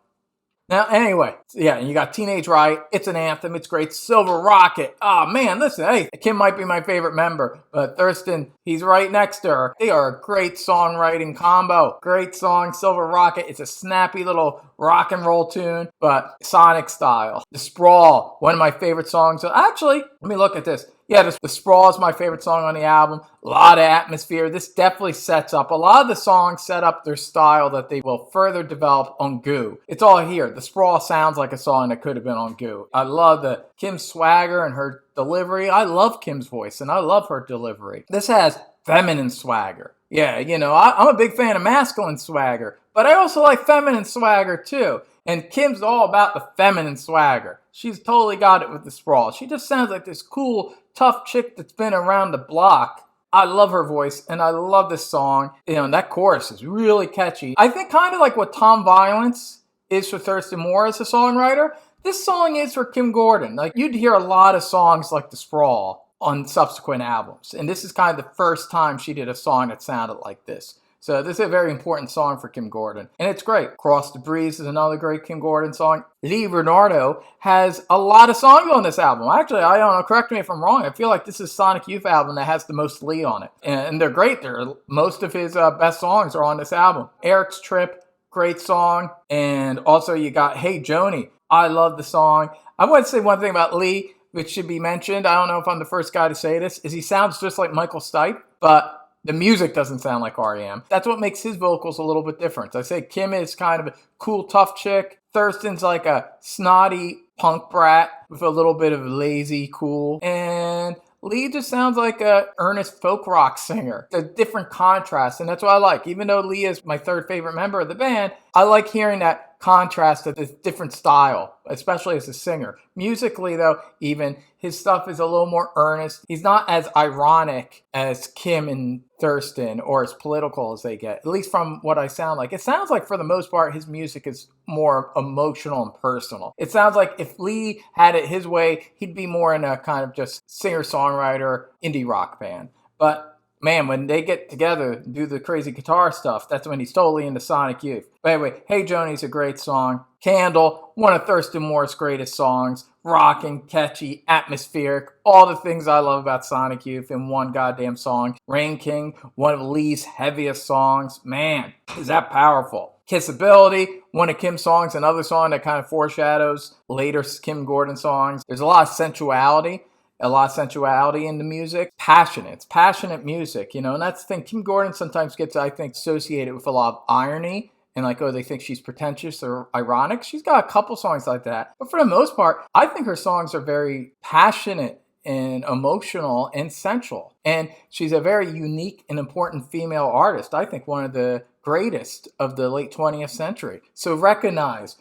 Now, anyway, yeah, you got Teenage Riot. It's an anthem. It's great. Silver Rocket. Oh, man, listen, hey, Kim might be my favorite member, but Thurston, he's right next to her. They are a great songwriting combo. Great song, Silver Rocket. It's a snappy little rock and roll tune, but Sonic style. The Sprawl, one of my favorite songs. Actually, let me look at this. Yeah, The Sprawl is my favorite song on the album. A lot of atmosphere. This definitely sets up. A lot of the songs set up their style that they will further develop on Goo. It's all here. The Sprawl sounds like a song that could have been on Goo. I love the Kim swagger and her delivery. I love Kim's voice and I love her delivery. This has feminine swagger. Yeah, you know, I'm a big fan of masculine swagger, but I also like feminine swagger too. And Kim's all about the feminine swagger. She's totally got it with The Sprawl. She just sounds like this cool, tough chick that's been around the block. I love her voice, and I love this song. You know, and that chorus is really catchy. I think kind of like what Tom Violence is for Thurston Moore as a songwriter, this song is for Kim Gordon. Like, you'd hear a lot of songs like The Sprawl on subsequent albums, and this is kind of the first time she did a song that sounded like this. So this is a very important song for Kim Gordon. And it's great. Cross the Breeze is another great Kim Gordon song. Lee Renardo has a lot of songs on this album. Actually, I don't know, correct me if I'm wrong. I feel like this is Sonic Youth album that has the most Lee on it. And they're great. Most of his best songs are on this album. Eric's Trip, great song. And also you got Hey Joni. I love the song. I want to say one thing about Lee, which should be mentioned. I don't know if I'm the first guy to say this, is he sounds just like Michael Stipe, but the music doesn't sound like R.E.M. That's what makes his vocals a little bit different. I say Kim is kind of a cool, tough chick. Thurston's like a snotty punk brat with a little bit of lazy cool. And Lee just sounds like a earnest folk rock singer. It's a different contrast, and that's what I like. Even though Lee is my third favorite member of the band, I like hearing that contrast of this different style, especially as a singer. Musically, though, even, his stuff is a little more earnest. He's not as ironic as Kim and Thurston or as political as they get, at least from what I sound like. It sounds like, for the most part, his music is more emotional and personal. It sounds like if Lee had it his way, he'd be more in a kind of just singer-songwriter indie rock band. But man, when they get together and do the crazy guitar stuff, that's when he's totally into Sonic Youth. But anyway, Hey Joni's a great song. Candle, one of Thurston Moore's greatest songs. Rocking, catchy, atmospheric, all the things I love about Sonic Youth in one goddamn song. Rain King, one of Lee's heaviest songs. Man, is that powerful. Kissability, one of Kim's songs, another song that kind of foreshadows later Kim Gordon songs. There's a lot of sensuality. A lot of sensuality in the music. Passionate. It's passionate music, you know, and that's the thing. Kim Gordon sometimes gets, I think, associated with a lot of irony and like, oh, they think she's pretentious or ironic. She's got a couple songs like that. But for the most part, I think her songs are very passionate and emotional and sensual. And she's a very unique and important female artist. I think one of the greatest of the late 20th century. So recognize.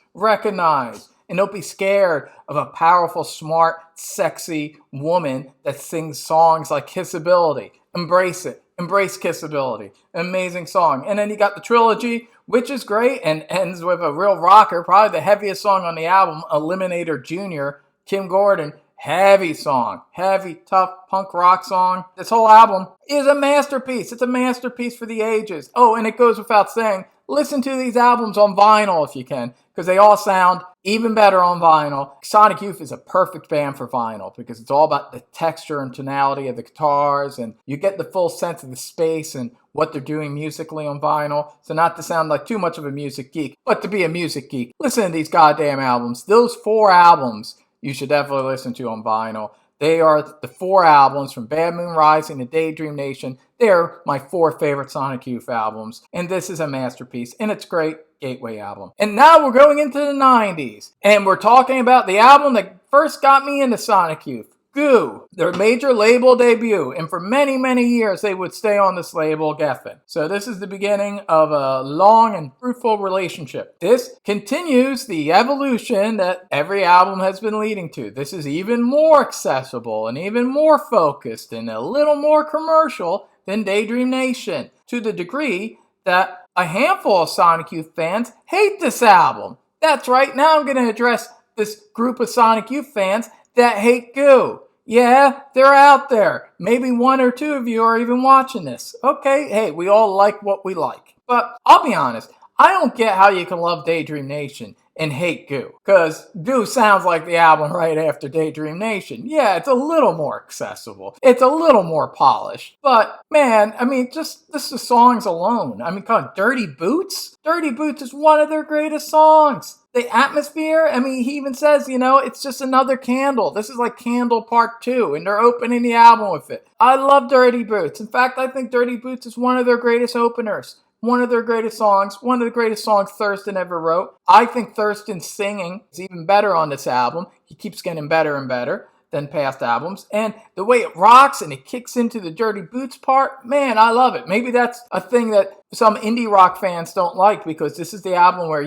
And don't be scared of a powerful, smart, sexy woman that sings songs like Kissability. Embrace it. Embrace Kissability. Amazing song. And then you got the trilogy, which is great and ends with a real rocker. Probably the heaviest song on the album, Eliminator Jr., Kim Gordon. Heavy song. Heavy, tough, punk rock song. This whole album is a masterpiece. It's a masterpiece for the ages. Oh, and it goes without saying, listen to these albums on vinyl if you can, because they all sound even better on vinyl. Sonic Youth is a perfect band for vinyl because it's all about the texture and tonality of the guitars, and you get the full sense of the space and what they're doing musically on vinyl. So not to sound like too much of a music geek, but to be a music geek, listen to these goddamn albums. Those 4 albums you should definitely listen to on vinyl. They are the 4 albums from Bad Moon Rising to Daydream Nation. They're my 4 favorite Sonic Youth albums. And this is a masterpiece. And it's a great gateway album. And now we're going into the 90s. And we're talking about the album that first got me into Sonic Youth. Goo, their major label debut, and for many, many years they would stay on this label, Geffen. So this is the beginning of a long and fruitful relationship. This continues the evolution that every album has been leading to. This is even more accessible and even more focused and a little more commercial than Daydream Nation, to the degree that a handful of Sonic Youth fans hate this album. That's right, now I'm going to address this group of Sonic Youth fans that hate Goo. Yeah, they're out there. Maybe one or two of you are even watching this. Okay, hey, we all like what we like. But I'll be honest, I don't get how you can love Daydream Nation and hate Goo. Because Goo sounds like the album right after Daydream Nation. Yeah, it's a little more accessible. It's a little more polished. But, man, I mean, just the songs alone. I mean, come on, Dirty Boots? Dirty Boots is one of their greatest songs. The atmosphere, I mean, he even says, it's just another Candle. This is like Candle Part 2, and they're opening the album with it. I love Dirty Boots. In fact, I think Dirty Boots is one of their greatest openers. One of their greatest songs. One of the greatest songs Thurston ever wrote. I think Thurston's singing is even better on this album. He keeps getting better and better than past albums. And the way it rocks and it kicks into the Dirty Boots part, man, I love it. Maybe that's a thing that some indie rock fans don't like, because this is the album where,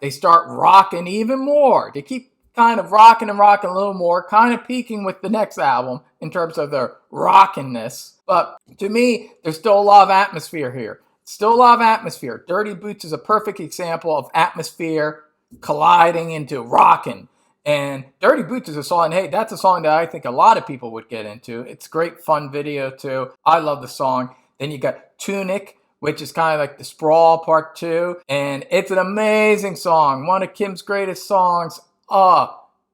they start rocking even more. They keep kind of rocking and rocking a little more, kind of peaking with the next album in terms of their rockiness. But to me, there's still a lot of atmosphere here. Still a lot of atmosphere. Dirty Boots is a perfect example of atmosphere colliding into rocking. And Dirty Boots is a song, hey, that's a song that I think a lot of people would get into. It's a great fun video too. I love the song. Then you got Tunic, which is kind of like the Sprawl Part 2. And it's an amazing song. One of Kim's greatest songs.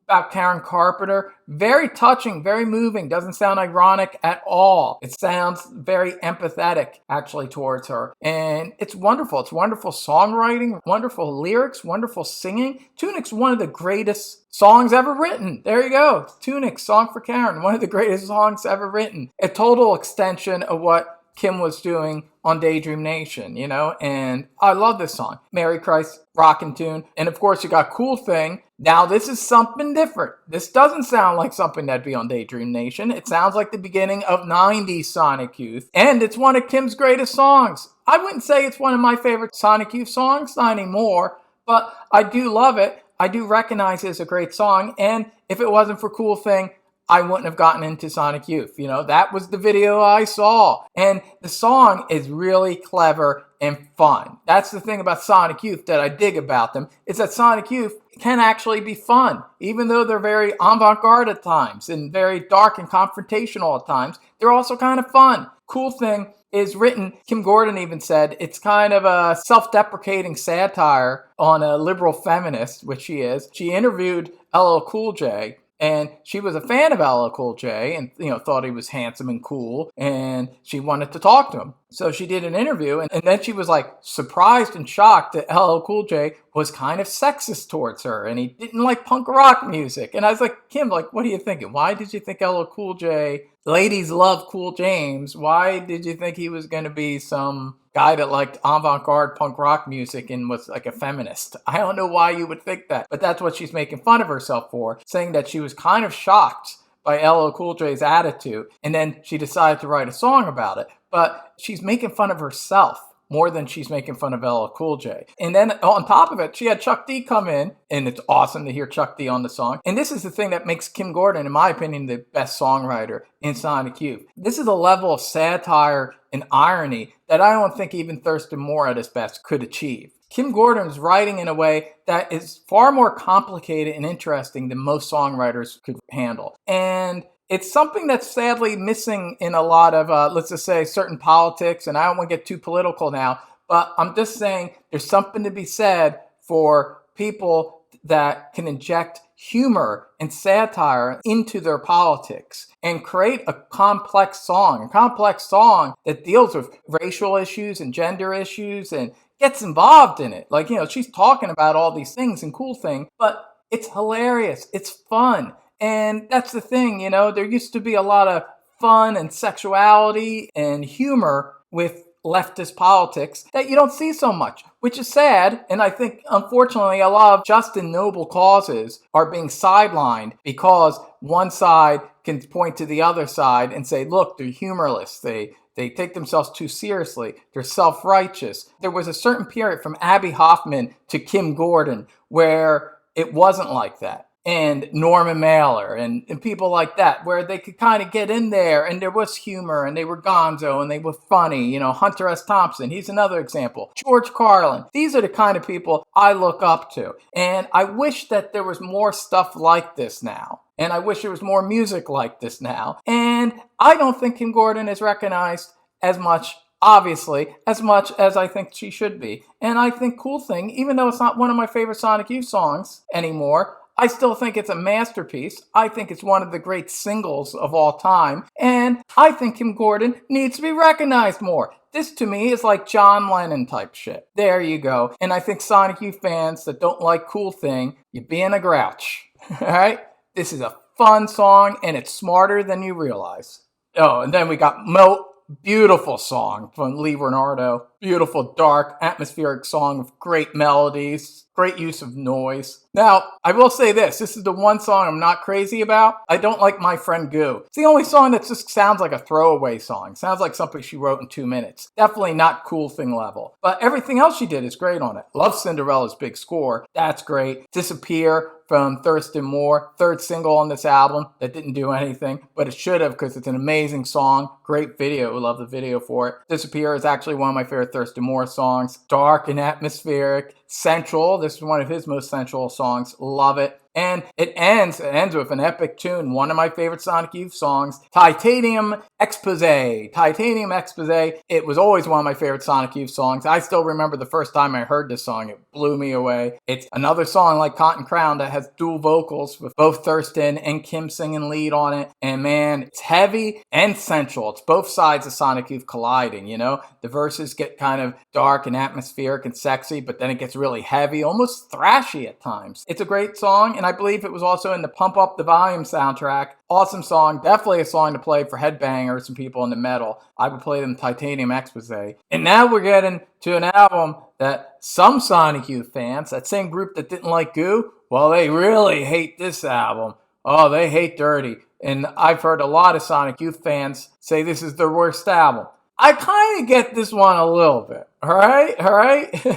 About Karen Carpenter. Very touching, very moving. Doesn't sound ironic at all. It sounds very empathetic, actually, towards her. And it's wonderful. It's wonderful songwriting, wonderful lyrics, wonderful singing. Tunic's one of the greatest songs ever written. There you go. Tunic, Song for Karen, one of the greatest songs ever written. A total extension of what Kim was doing on Daydream Nation, and I love this song. Mary Christ, rockin' tune. And of course, you got Cool Thing. Now, this is something different. This doesn't sound like something that'd be on Daydream Nation. It sounds like the beginning of 90s Sonic Youth. And it's one of Kim's greatest songs. I wouldn't say it's one of my favorite Sonic Youth songs, not anymore, but I do love it. I do recognize it as a great song. And if it wasn't for Cool Thing, I wouldn't have gotten into Sonic Youth. That was the video I saw. And the song is really clever and fun. That's the thing about Sonic Youth that I dig about them, is that Sonic Youth can actually be fun. Even though they're very avant-garde at times and very dark and confrontational at times, they're also kind of fun. Cool Thing is written, Kim Gordon even said, it's kind of a self-deprecating satire on a liberal feminist, which she is. She interviewed LL Cool J, and she was a fan of LL Cool J and, thought he was handsome and cool, and she wanted to talk to him. So she did an interview, and then she was like surprised and shocked that LL Cool J was kind of sexist towards her, and he didn't like punk rock music. And I was like, Kim, what are you thinking? Why did you think LL Cool J, ladies love Cool James, why did you think he was going to be some guy that liked avant-garde punk rock music and was like a feminist? I don't know why you would think that, but that's what she's making fun of herself for, saying that she was kind of shocked by LL Cool J's attitude, and then she decided to write a song about it. But she's making fun of herself more than she's making fun of LL Cool J. And then on top of it, she had Chuck D come in, and it's awesome to hear Chuck D on the song. And this is the thing that makes Kim Gordon, in my opinion, the best songwriter in Sonic Youth. This is a level of satire and irony that I don't think even Thurston Moore at his best could achieve. Kim Gordon's writing in a way that is far more complicated and interesting than most songwriters could handle. And it's something that's sadly missing in a lot of, let's just say, certain politics. And I don't want to get too political now, but I'm just saying there's something to be said for people that can inject humor and satire into their politics and create a complex song that deals with racial issues and gender issues and gets involved in it. She's talking about all these things and Cool Thing, but it's hilarious. It's fun. And that's the thing, there used to be a lot of fun and sexuality and humor with leftist politics that you don't see so much, which is sad. And I think, unfortunately, a lot of just and noble causes are being sidelined because one side can point to the other side and say, look, they're humorless. They take themselves too seriously. They're self-righteous. There was a certain period from Abby Hoffman to Kim Gordon where it wasn't like that. and Norman Mailer and people like that, where they could kind of get in there and there was humor and they were gonzo and they were funny. Hunter S. Thompson, he's another example. George Carlin. These are the kind of people I look up to. And I wish that there was more stuff like this now. And I wish there was more music like this now. And I don't think Kim Gordon is recognized as much, obviously, as much as I think she should be. And I think Cool Thing, even though it's not one of my favorite Sonic Youth songs anymore, I still think it's a masterpiece. I think it's one of the great singles of all time. And I think Kim Gordon needs to be recognized more. This, to me, is like John Lennon type shit. There you go. And I think Sonic Youth fans that don't like Cool Thing, you're being a grouch. All right? This is a fun song, and it's smarter than you realize. Oh, and then we got beautiful song from Lee Renardo. Beautiful, dark, atmospheric song with great melodies, great use of noise. Now, I will say this is the one song I'm not crazy about. I don't like My Friend Goo. It's the only song that just sounds like a throwaway song. Sounds like something she wrote in 2 minutes. Definitely not Cool Thing level. But everything else she did is great on it. Love Cinderella's big score. That's great. Disappear from Thurston Moore, third single on this album that didn't do anything, but it should have because it's an amazing song. Great video. Love the video for it. Disappear is actually one of my favorite Thurston Moore songs. Dark and atmospheric. Central. This is one of his most central songs. Love it. And it ends with an epic tune, one of my favorite Sonic Youth songs, Titanium Expose. Titanium Expose. It was always one of my favorite Sonic Youth songs. I still remember the first time I heard this song. It blew me away. It's another song like Cotton Crown that has dual vocals with both Thurston and Kim singing lead on it. And man, it's heavy and central. It's both sides of Sonic Youth colliding, The verses get kind of dark and atmospheric and sexy, but then it gets really heavy, almost thrashy at times. It's a great song, and I believe it was also in the Pump Up the Volume soundtrack. Awesome song. Definitely a song to play for headbangers and people into metal. I would play them Titanium Expose. And now we're getting to an album that some Sonic Youth fans, that same group that didn't like Goo, well, they really hate this album. Oh, they hate Dirty. And I've heard a lot of Sonic Youth fans say this is their worst album. I kind of get this one a little bit. All right?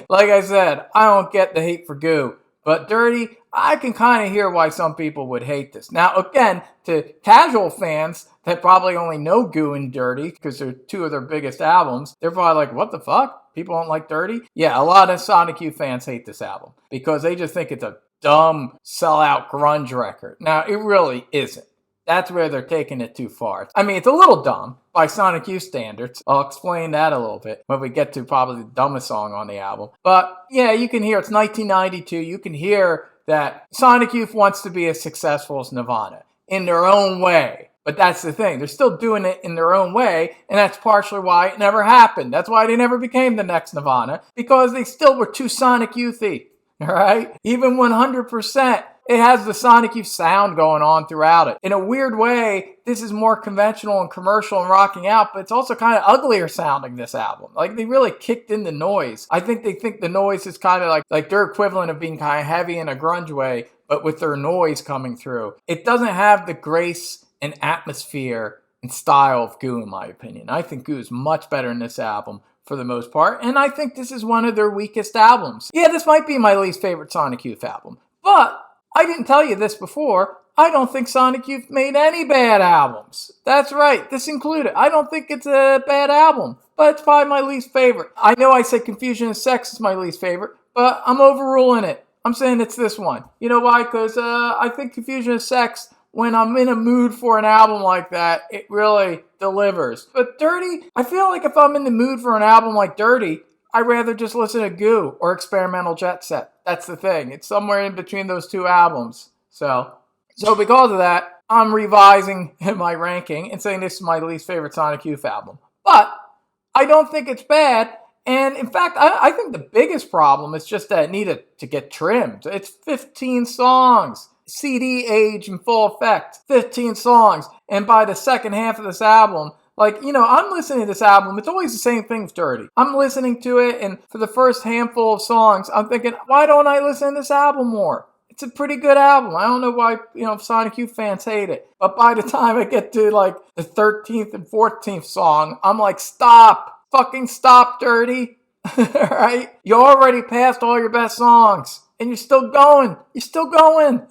Like I said, I don't get the hate for Goo. But Dirty, I can kind of hear why some people would hate this. Now, again, to casual fans that probably only know Goo and Dirty because they're two of their biggest albums, they're probably like, what the fuck? People don't like Dirty? Yeah, a lot of Sonic Youth fans hate this album because they just think it's a dumb sellout grunge record. Now, it really isn't. That's where they're taking it too far. I mean, it's a little dumb by Sonic Youth standards. I'll explain that a little bit when we get to probably the dumbest song on the album. But yeah, you can hear it's 1992. You can hear that Sonic Youth wants to be as successful as Nirvana in their own way. But that's the thing. They're still doing it in their own way, and that's partially why it never happened. That's why they never became the next Nirvana, because they still were too Sonic Youthy. All right? Even 100%. It has the Sonic Youth sound going on throughout it. In a weird way, this is more conventional and commercial and rocking out, but it's also kind of uglier sounding, this album. Like, they really kicked in the noise. I think they think the noise is kind of like their equivalent of being kind of heavy in a grunge way, but with their noise coming through. It doesn't have the grace and atmosphere and style of Goo, in my opinion. I think Goo is much better in this album for the most part, and I think this is one of their weakest albums. Yeah, this might be my least favorite Sonic Youth album, but I didn't tell you this before. I don't think Sonic Youth made any bad albums. That's right, this included. I don't think it's a bad album, but it's probably my least favorite. I know I said Confusion and Sex is my least favorite, but I'm overruling it. I'm saying it's this one. You know why? Because I think Confusion and Sex, when I'm in a mood for an album like that, it really delivers. But Dirty, I feel like if I'm in the mood for an album like Dirty, I'd rather just listen to Goo or Experimental Jet Set. That's the thing. It's somewhere in between those two albums. So because of that, I'm revising my ranking and saying this is my least favorite Sonic Youth album. But I don't think it's bad. And in fact, I think the biggest problem is just that it needed to get trimmed. It's 15 songs. CD age in full effect. 15 songs. And by the second half of this album, I'm listening to this album. It's always the same thing with Dirty. I'm listening to it, and for the first handful of songs, I'm thinking, why don't I listen to this album more? It's a pretty good album. I don't know why, Sonic Youth fans hate it. But by the time I get to, the 13th and 14th song, I'm like, stop. Fucking stop, Dirty. Right? You already passed all your best songs. and you're still going. You're still going.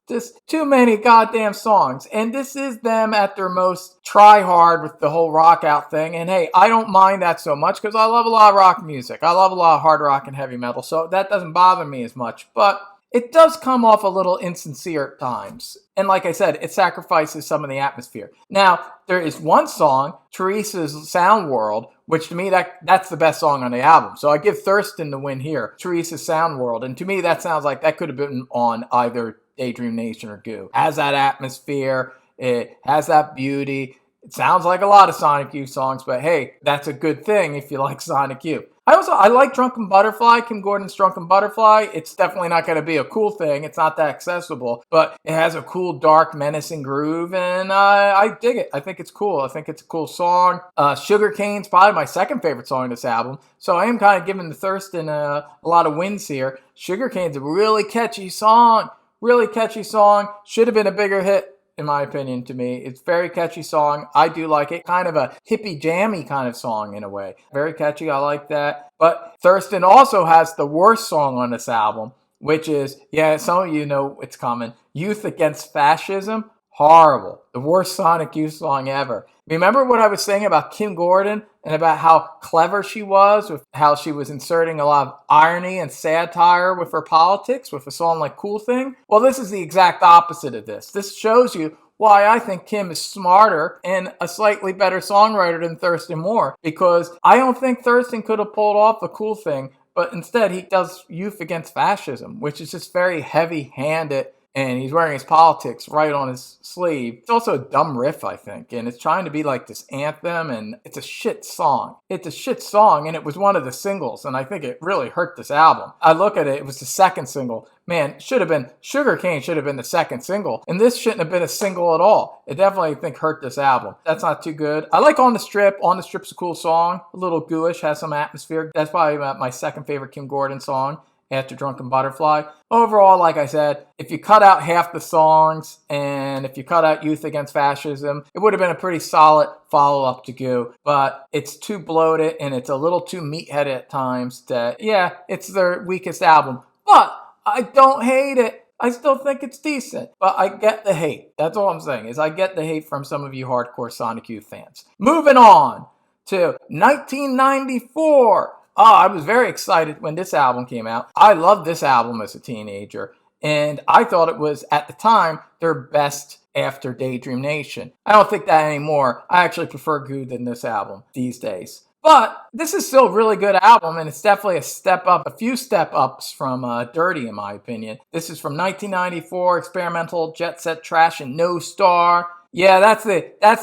Just too many goddamn songs. And this is them at their most try hard with the whole rock out thing. And hey, I don't mind that so much because I love a lot of rock music. I love a lot of hard rock and heavy metal, so that doesn't bother me as much. But it does come off a little insincere at times. And like I said, it sacrifices some of the atmosphere. Now, there is one song, Teresa's Sound World, which to me, that's the best song on the album. So I give Thurston the win here, Teresa's Sound World. And to me, that sounds like that could have been on either Daydream Nation or Goo. It has that atmosphere. It has that beauty. It sounds like a lot of Sonic Youth songs, but hey, that's a good thing if you like Sonic Youth. I like Drunken Butterfly, Kim Gordon's Drunken Butterfly. It's definitely not going to be a cool thing. It's not that accessible, but it has a cool, dark, menacing groove, and I dig it. I think it's cool. I think it's a cool song. Sugarcane's probably my second favorite song on this album, so I am kind of giving the Thurston a lot of wins here. Sugarcane's a really catchy song. Really catchy song. Should have been a bigger hit, in my opinion, to me. It's a very catchy song. I do like it. Kind of a hippie jammy kind of song in a way. Very catchy. I like that. But Thurston also has the worst song on this album, which is, yeah, some of you know it's coming, Youth Against Fascism. Horrible. The worst Sonic Youth song ever. Remember what I was saying about Kim Gordon and about how clever she was with how she was inserting a lot of irony and satire with her politics with a song like Cool Thing? Well, this is the exact opposite of this. This shows you why I think Kim is smarter and a slightly better songwriter than Thurston Moore, because I don't think Thurston could have pulled off a Cool Thing, but instead he does Youth Against Fascism, which is just very heavy-handed. And he's wearing his politics right on his sleeve. It's also a dumb riff, I think. And it's trying to be like this anthem, and it's a shit song. It's a shit song, and it was one of the singles. And I think it really hurt this album. I look at it, it was the second single. Man, Sugarcane should have been the second single. And this shouldn't have been a single at all. It definitely, I think, hurt this album. That's not too good. I like On the Strip. On the Strip's a cool song. A little gooish, has some atmosphere. That's probably my second favorite Kim Gordon song after Drunken Butterfly. Overall, like I said, if you cut out half the songs and if you cut out Youth Against Fascism, it would have been a pretty solid follow-up to Goo. But it's too bloated and it's a little too meatheaded at times that, yeah, it's their weakest album. But I don't hate it. I still think it's decent. But I get the hate. That's all I'm saying, is I get the hate from some of you hardcore Sonic Youth fans. Moving on to 1994. I was very excited when this album came out. I loved this album as a teenager, and I thought it was, at the time, their best after Daydream Nation. I don't think that anymore. I actually prefer Goo than this album these days. But this is still a really good album, and it's definitely a step up, a few step ups from Dirty, in my opinion. This is from 1994, experimental, jet set trash, and No Star. Yeah, that's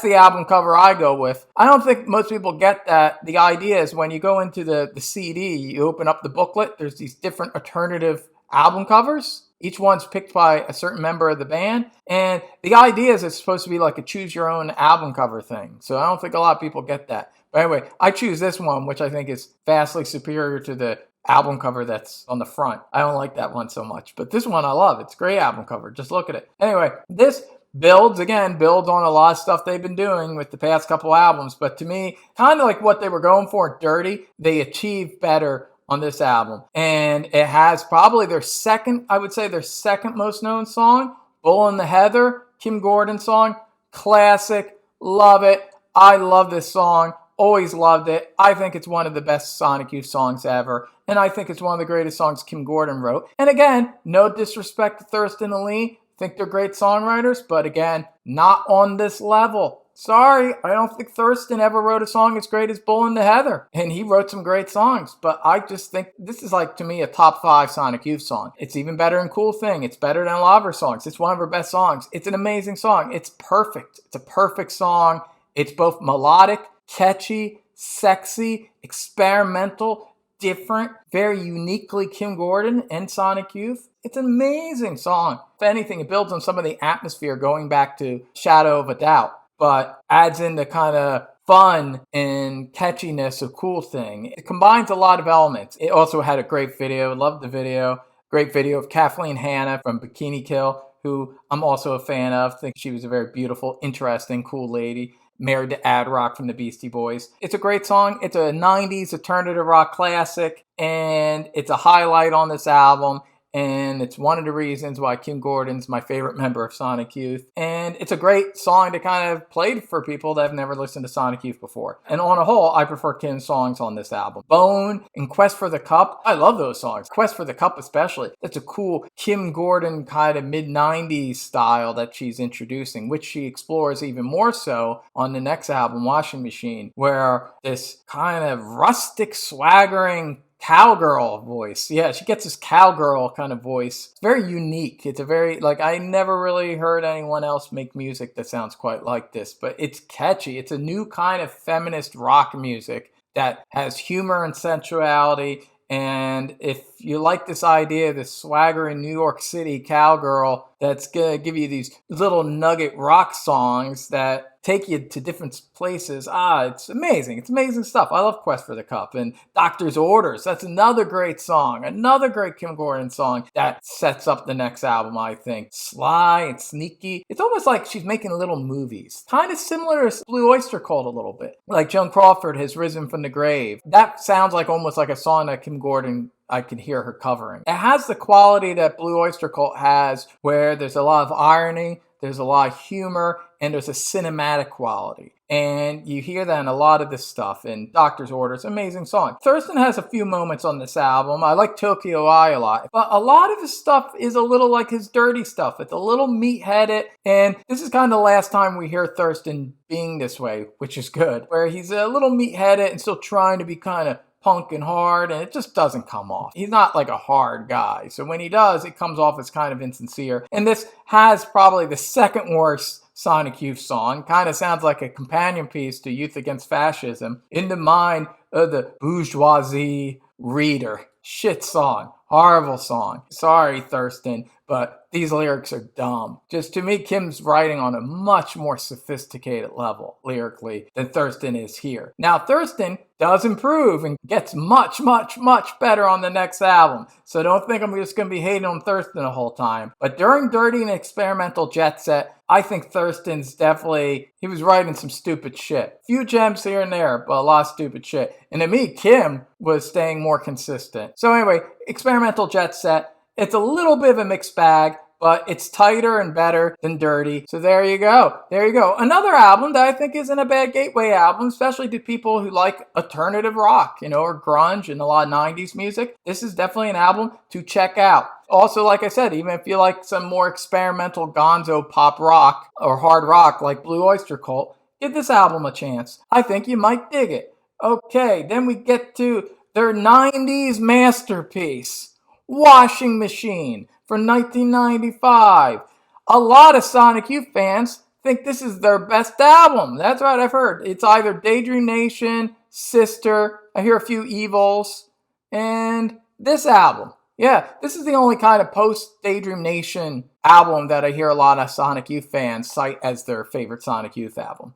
the album cover I go with. I don't think most people get that. The idea is when you go into the CD, you open up the booklet, there's these different alternative album covers. Each one's picked by a certain member of the band. And the idea is it's supposed to be like a choose your own album cover thing. So I don't think a lot of people get that. But anyway, I choose this one, which I think is vastly superior to the album cover that's on the front. I don't like that one so much. But this one I love. It's a great album cover. Just look at it. Anyway, this builds on a lot of stuff they've been doing with the past couple albums. But to me, kind of like what they were going for, Dirty, they achieved better on this album. And it has probably their second most known song, Bull in the Heather, Kim Gordon song. Classic. Love it. I love this song. Always loved it. I think it's one of the best Sonic Youth songs ever. And I think it's one of the greatest songs Kim Gordon wrote. And again, no disrespect to Thurston and Lee. I think they're great songwriters, but again, not on this level. Sorry, I don't think Thurston ever wrote a song as great as Bull in the Heather. And he wrote some great songs, but I just think this is like, to me, a top 5 Sonic Youth song. It's even better than Cool Thing. It's better than a lot of her songs. It's one of her best songs. It's an amazing song. It's perfect. It's a perfect song. It's both melodic, catchy, sexy, experimental, different, very uniquely Kim Gordon and Sonic Youth. It's an amazing song. If anything, it builds on some of the atmosphere going back to Shadow of a Doubt, but adds in the kind of fun and catchiness of Cool Thing. It combines a lot of elements. It also had a great video. Loved the video. Great video of Kathleen Hanna from Bikini Kill, who I'm also a fan of. I think she was a very beautiful, interesting, cool lady. Married to Ad Rock from the Beastie Boys. It's a great song. It's a 90s alternative rock classic, and it's a highlight on this album. and it's one of the reasons why Kim Gordon's my favorite member of Sonic Youth. And it's a great song to kind of play for people that have never listened to Sonic Youth before. And on a whole, I prefer Kim's songs on this album. Bone and Quest for the Cup, I love those songs. Quest for the Cup especially. That's a cool Kim Gordon kind of mid-90s style that she's introducing, which she explores even more so on the next album, Washing Machine, where this kind of rustic, swaggering cowgirl voice. Yeah, she gets this cowgirl kind of voice. It's very unique. It's a very, I never really heard anyone else make music that sounds quite like this, but it's catchy. It's a new kind of feminist rock music that has humor and sensuality. And if you like this idea, this swaggering New York City cowgirl that's going to give you these little nugget rock songs that take you to different places, it's amazing. It's amazing stuff. I love Quest for the Cup. And Doctor's Orders, that's another great song. Another great Kim Gordon song that sets up the next album, I think. Sly and sneaky. It's almost like she's making little movies. Kind of similar to Blue Oyster Cult a little bit. Like Joan Crawford has risen from the grave. That sounds like almost like a song that Kim Gordon, I could hear her covering. It has the quality that Blue Oyster Cult has, where there's a lot of irony, there's a lot of humor, and there's a cinematic quality. And you hear that in a lot of this stuff. In Doctor's Orders, amazing song. Thurston has a few moments on this album. I like Tokyo Eye a lot. But a lot of his stuff is a little like his dirty stuff. It's a little meat-headed. And this is kind of the last time we hear Thurston being this way, which is good. Where he's a little meat-headed and still trying to be kind of punk and hard, and it just doesn't come off. He's not like a hard guy. So when he does, it comes off as kind of insincere. And this has probably the second worst Sonic Youth song. Kind of sounds like a companion piece to Youth Against Fascism. In the mind of the bourgeoisie reader. Shit song. Horrible song. Sorry, Thurston, but these lyrics are dumb. Just to me, Kim's writing on a much more sophisticated level lyrically than Thurston is here. Now, Thurston does improve and gets much, much, much better on the next album. So don't think I'm just going to be hating on Thurston the whole time. But during Dirty and Experimental Jet Set, I think Thurston's he was writing some stupid shit. Few gems here and there, but a lot of stupid shit. And to me, Kim was staying more consistent. So anyway, Experimental Jet Set, it's a little bit of a mixed bag, but it's tighter and better than Dirty. So there you go. There you go. Another album that I think isn't a bad gateway album, especially to people who like alternative rock, or grunge and a lot of 90s music. This is definitely an album to check out. Also, like I said, even if you like some more experimental gonzo pop rock or hard rock like Blue Oyster Cult, give this album a chance. I think you might dig it. Okay, then we get to their 90s masterpiece, Washing Machine, from 1995. A lot of Sonic Youth fans think this is their best album. That's right, I've heard. It's either Daydream Nation, Sister, I hear a few EVOLs, and this album. Yeah, this is the only kind of post-Daydream Nation album that I hear a lot of Sonic Youth fans cite as their favorite Sonic Youth album.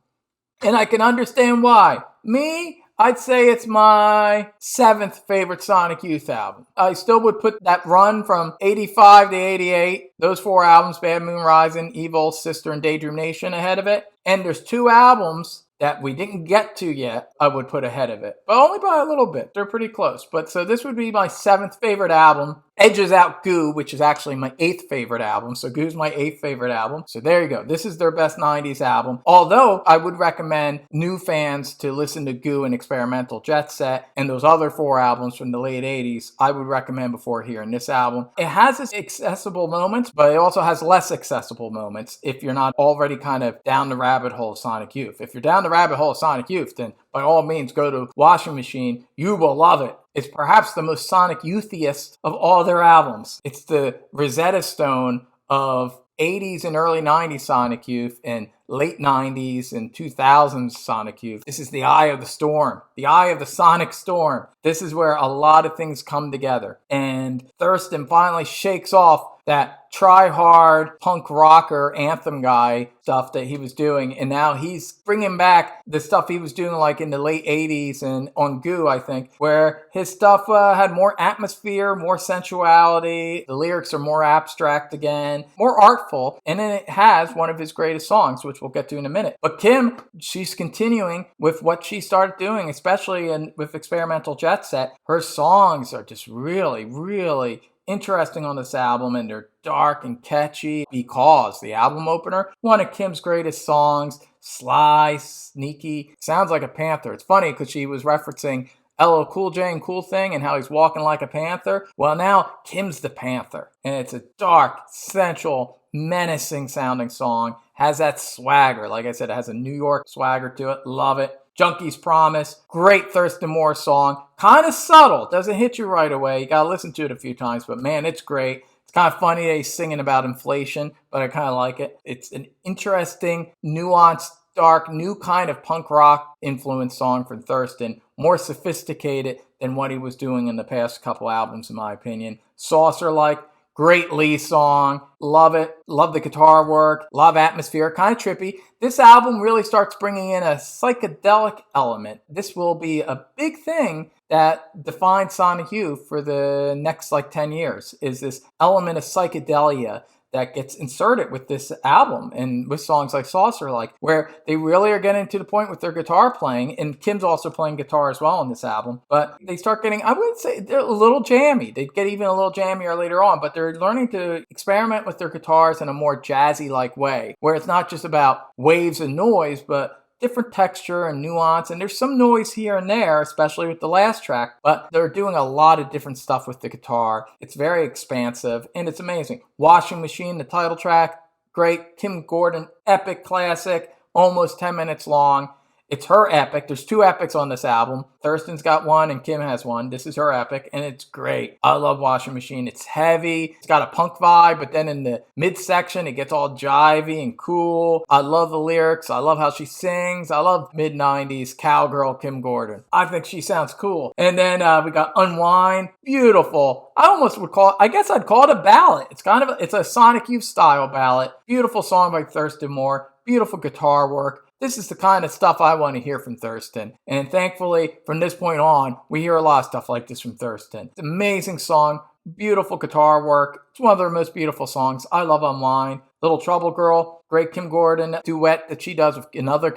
And I can understand why. Me, I'd say it's my 7th favorite Sonic Youth album. I still would put that run from 85 to 88, those 4 albums, Bad Moon Rising, EVOL, Sister, and Daydream Nation, ahead of it. And there's 2 albums that we didn't get to yet, I would put ahead of it. But only by a little bit. They're pretty close. But so this would be my 7th favorite album. Edges out Goo, which is actually my 8th favorite album. So Goo's my 8th favorite album. So there you go. This is their best 90s album. Although I would recommend new fans to listen to Goo and Experimental Jet Set and those other 4 albums from the late 80s, I would recommend before hearing this album. It has its accessible moments, but it also has less accessible moments if you're not already kind of down the rabbit hole of Sonic Youth. If you're down the rabbit hole of Sonic Youth, then by all means go to Washing Machine. You will love it. It's perhaps the most Sonic Youthiest of all their albums. It's the Rosetta Stone of 80s and early 90s Sonic Youth and late 90s and 2000s Sonic Youth. This is the eye of the storm, the eye of the Sonic storm. This is where a lot of things come together. And Thurston finally shakes off that try-hard punk rocker anthem guy stuff that he was doing, and now he's bringing back the stuff he was doing like in the late 80s and on Goo, I think, where his stuff had more atmosphere, more sensuality, the lyrics are more abstract again, more artful, and then it has one of his greatest songs, which we'll get to in a minute. But Kim, she's continuing with what she started doing, especially with Experimental Jet Set. Her songs are just really, really interesting on this album, and they're dark and catchy because the album opener, one of Kim's greatest songs, sly, sneaky, sounds like a panther. It's funny because she was referencing LL Cool J and Cool Thing and how he's walking like a panther. Well, now Kim's the panther, and it's a dark, sensual, menacing sounding song. Has that swagger. Like I said, it has a New York swagger to it. Love it. Junkie's Promise, great Thurston Moore song. Kind of subtle, doesn't hit you right away. You gotta listen to it a few times, but man, it's great. It's kind of funny that he's singing about inflation, but I kind of like it. It's an interesting, nuanced, dark, new kind of punk rock influence song from Thurston. More sophisticated than what he was doing in the past couple albums, in my opinion. Saucer-like. Great Lee song. Love it. Love the guitar work. Love atmosphere. Kind of trippy. This album really starts bringing in a psychedelic element. This will be a big thing that defines Sonic Youth for the next 10 years, is this element of psychedelia that gets inserted with this album and with songs like Saucer, where they really are getting to the point with their guitar playing, and Kim's also playing guitar as well on this album, but they start getting, I wouldn't say they're a little jammy. They get even a little jammier later on, but they're learning to experiment with their guitars in a more jazzy-like way, where it's not just about waves and noise, but different texture and nuance, and there's some noise here and there, especially with the last track, but they're doing a lot of different stuff with the guitar. It's very expansive, and it's amazing. Washing Machine, the title track, great. Kim Gordon, epic classic, almost 10 minutes long. It's her epic. There's two epics on this album. Thurston's got one and Kim has one. This is her epic, and it's great. I love Washing Machine. It's heavy. It's got a punk vibe, but then in the midsection, it gets all jivey and cool. I love the lyrics. I love how she sings. I love mid-90s cowgirl Kim Gordon. I think she sounds cool. And then we got Unwind. Beautiful. I almost would call it, I guess I'd call it a ballad. It's a Sonic Youth style ballad. Beautiful song by Thurston Moore. Beautiful guitar work. This is the kind of stuff I want to hear from Thurston. And thankfully, from this point on, we hear a lot of stuff like this from Thurston. It's an amazing song, beautiful guitar work. It's one of their most beautiful songs. I love Unwind. Little Trouble Girl, great Kim Gordon duet that she does with another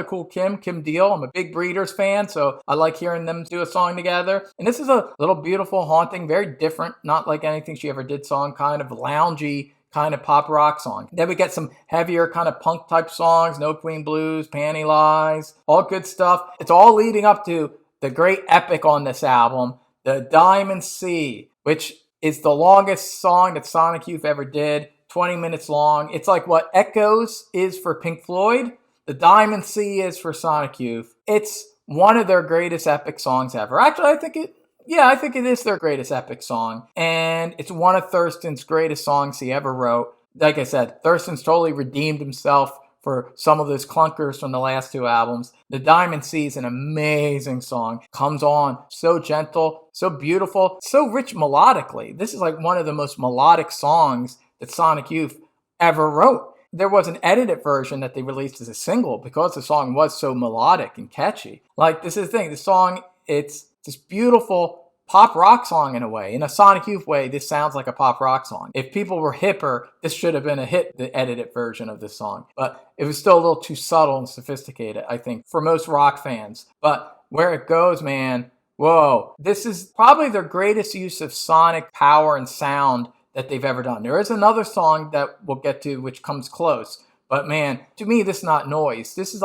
cool Kim Deal. I'm a big Breeders fan, so I like hearing them do a song together. And this is a little beautiful, haunting, very different, not like anything she ever did song, kind of loungy, kind of pop rock song. Then we get some heavier kind of punk type songs, No Queen Blues, Panty Lies, all good stuff. It's all leading up to the great epic on this album, The Diamond Sea, which is the longest song that Sonic Youth ever did, 20 minutes long. It's like what Echoes is for Pink Floyd, The Diamond Sea is for Sonic Youth. It's one of their greatest epic songs ever. Actually, I think it is their greatest epic song. And it's one of Thurston's greatest songs he ever wrote. Like I said, Thurston's totally redeemed himself for some of those clunkers from the last two albums. The Diamond Sea is an amazing song. Comes on so gentle, so beautiful, so rich melodically. This is like one of the most melodic songs that Sonic Youth ever wrote. There was an edited version that they released as a single because the song was so melodic and catchy. This is the thing. The song, it's this beautiful pop rock song in a way. In a Sonic Youth way, this sounds like a pop rock song. If people were hipper, this should have been a hit, the edited version of this song. But it was still a little too subtle and sophisticated, I think, for most rock fans. But where it goes, man, whoa. This is probably their greatest use of sonic power and sound that they've ever done. There is another song that we'll get to which comes close. But man, to me, this is not noise. This is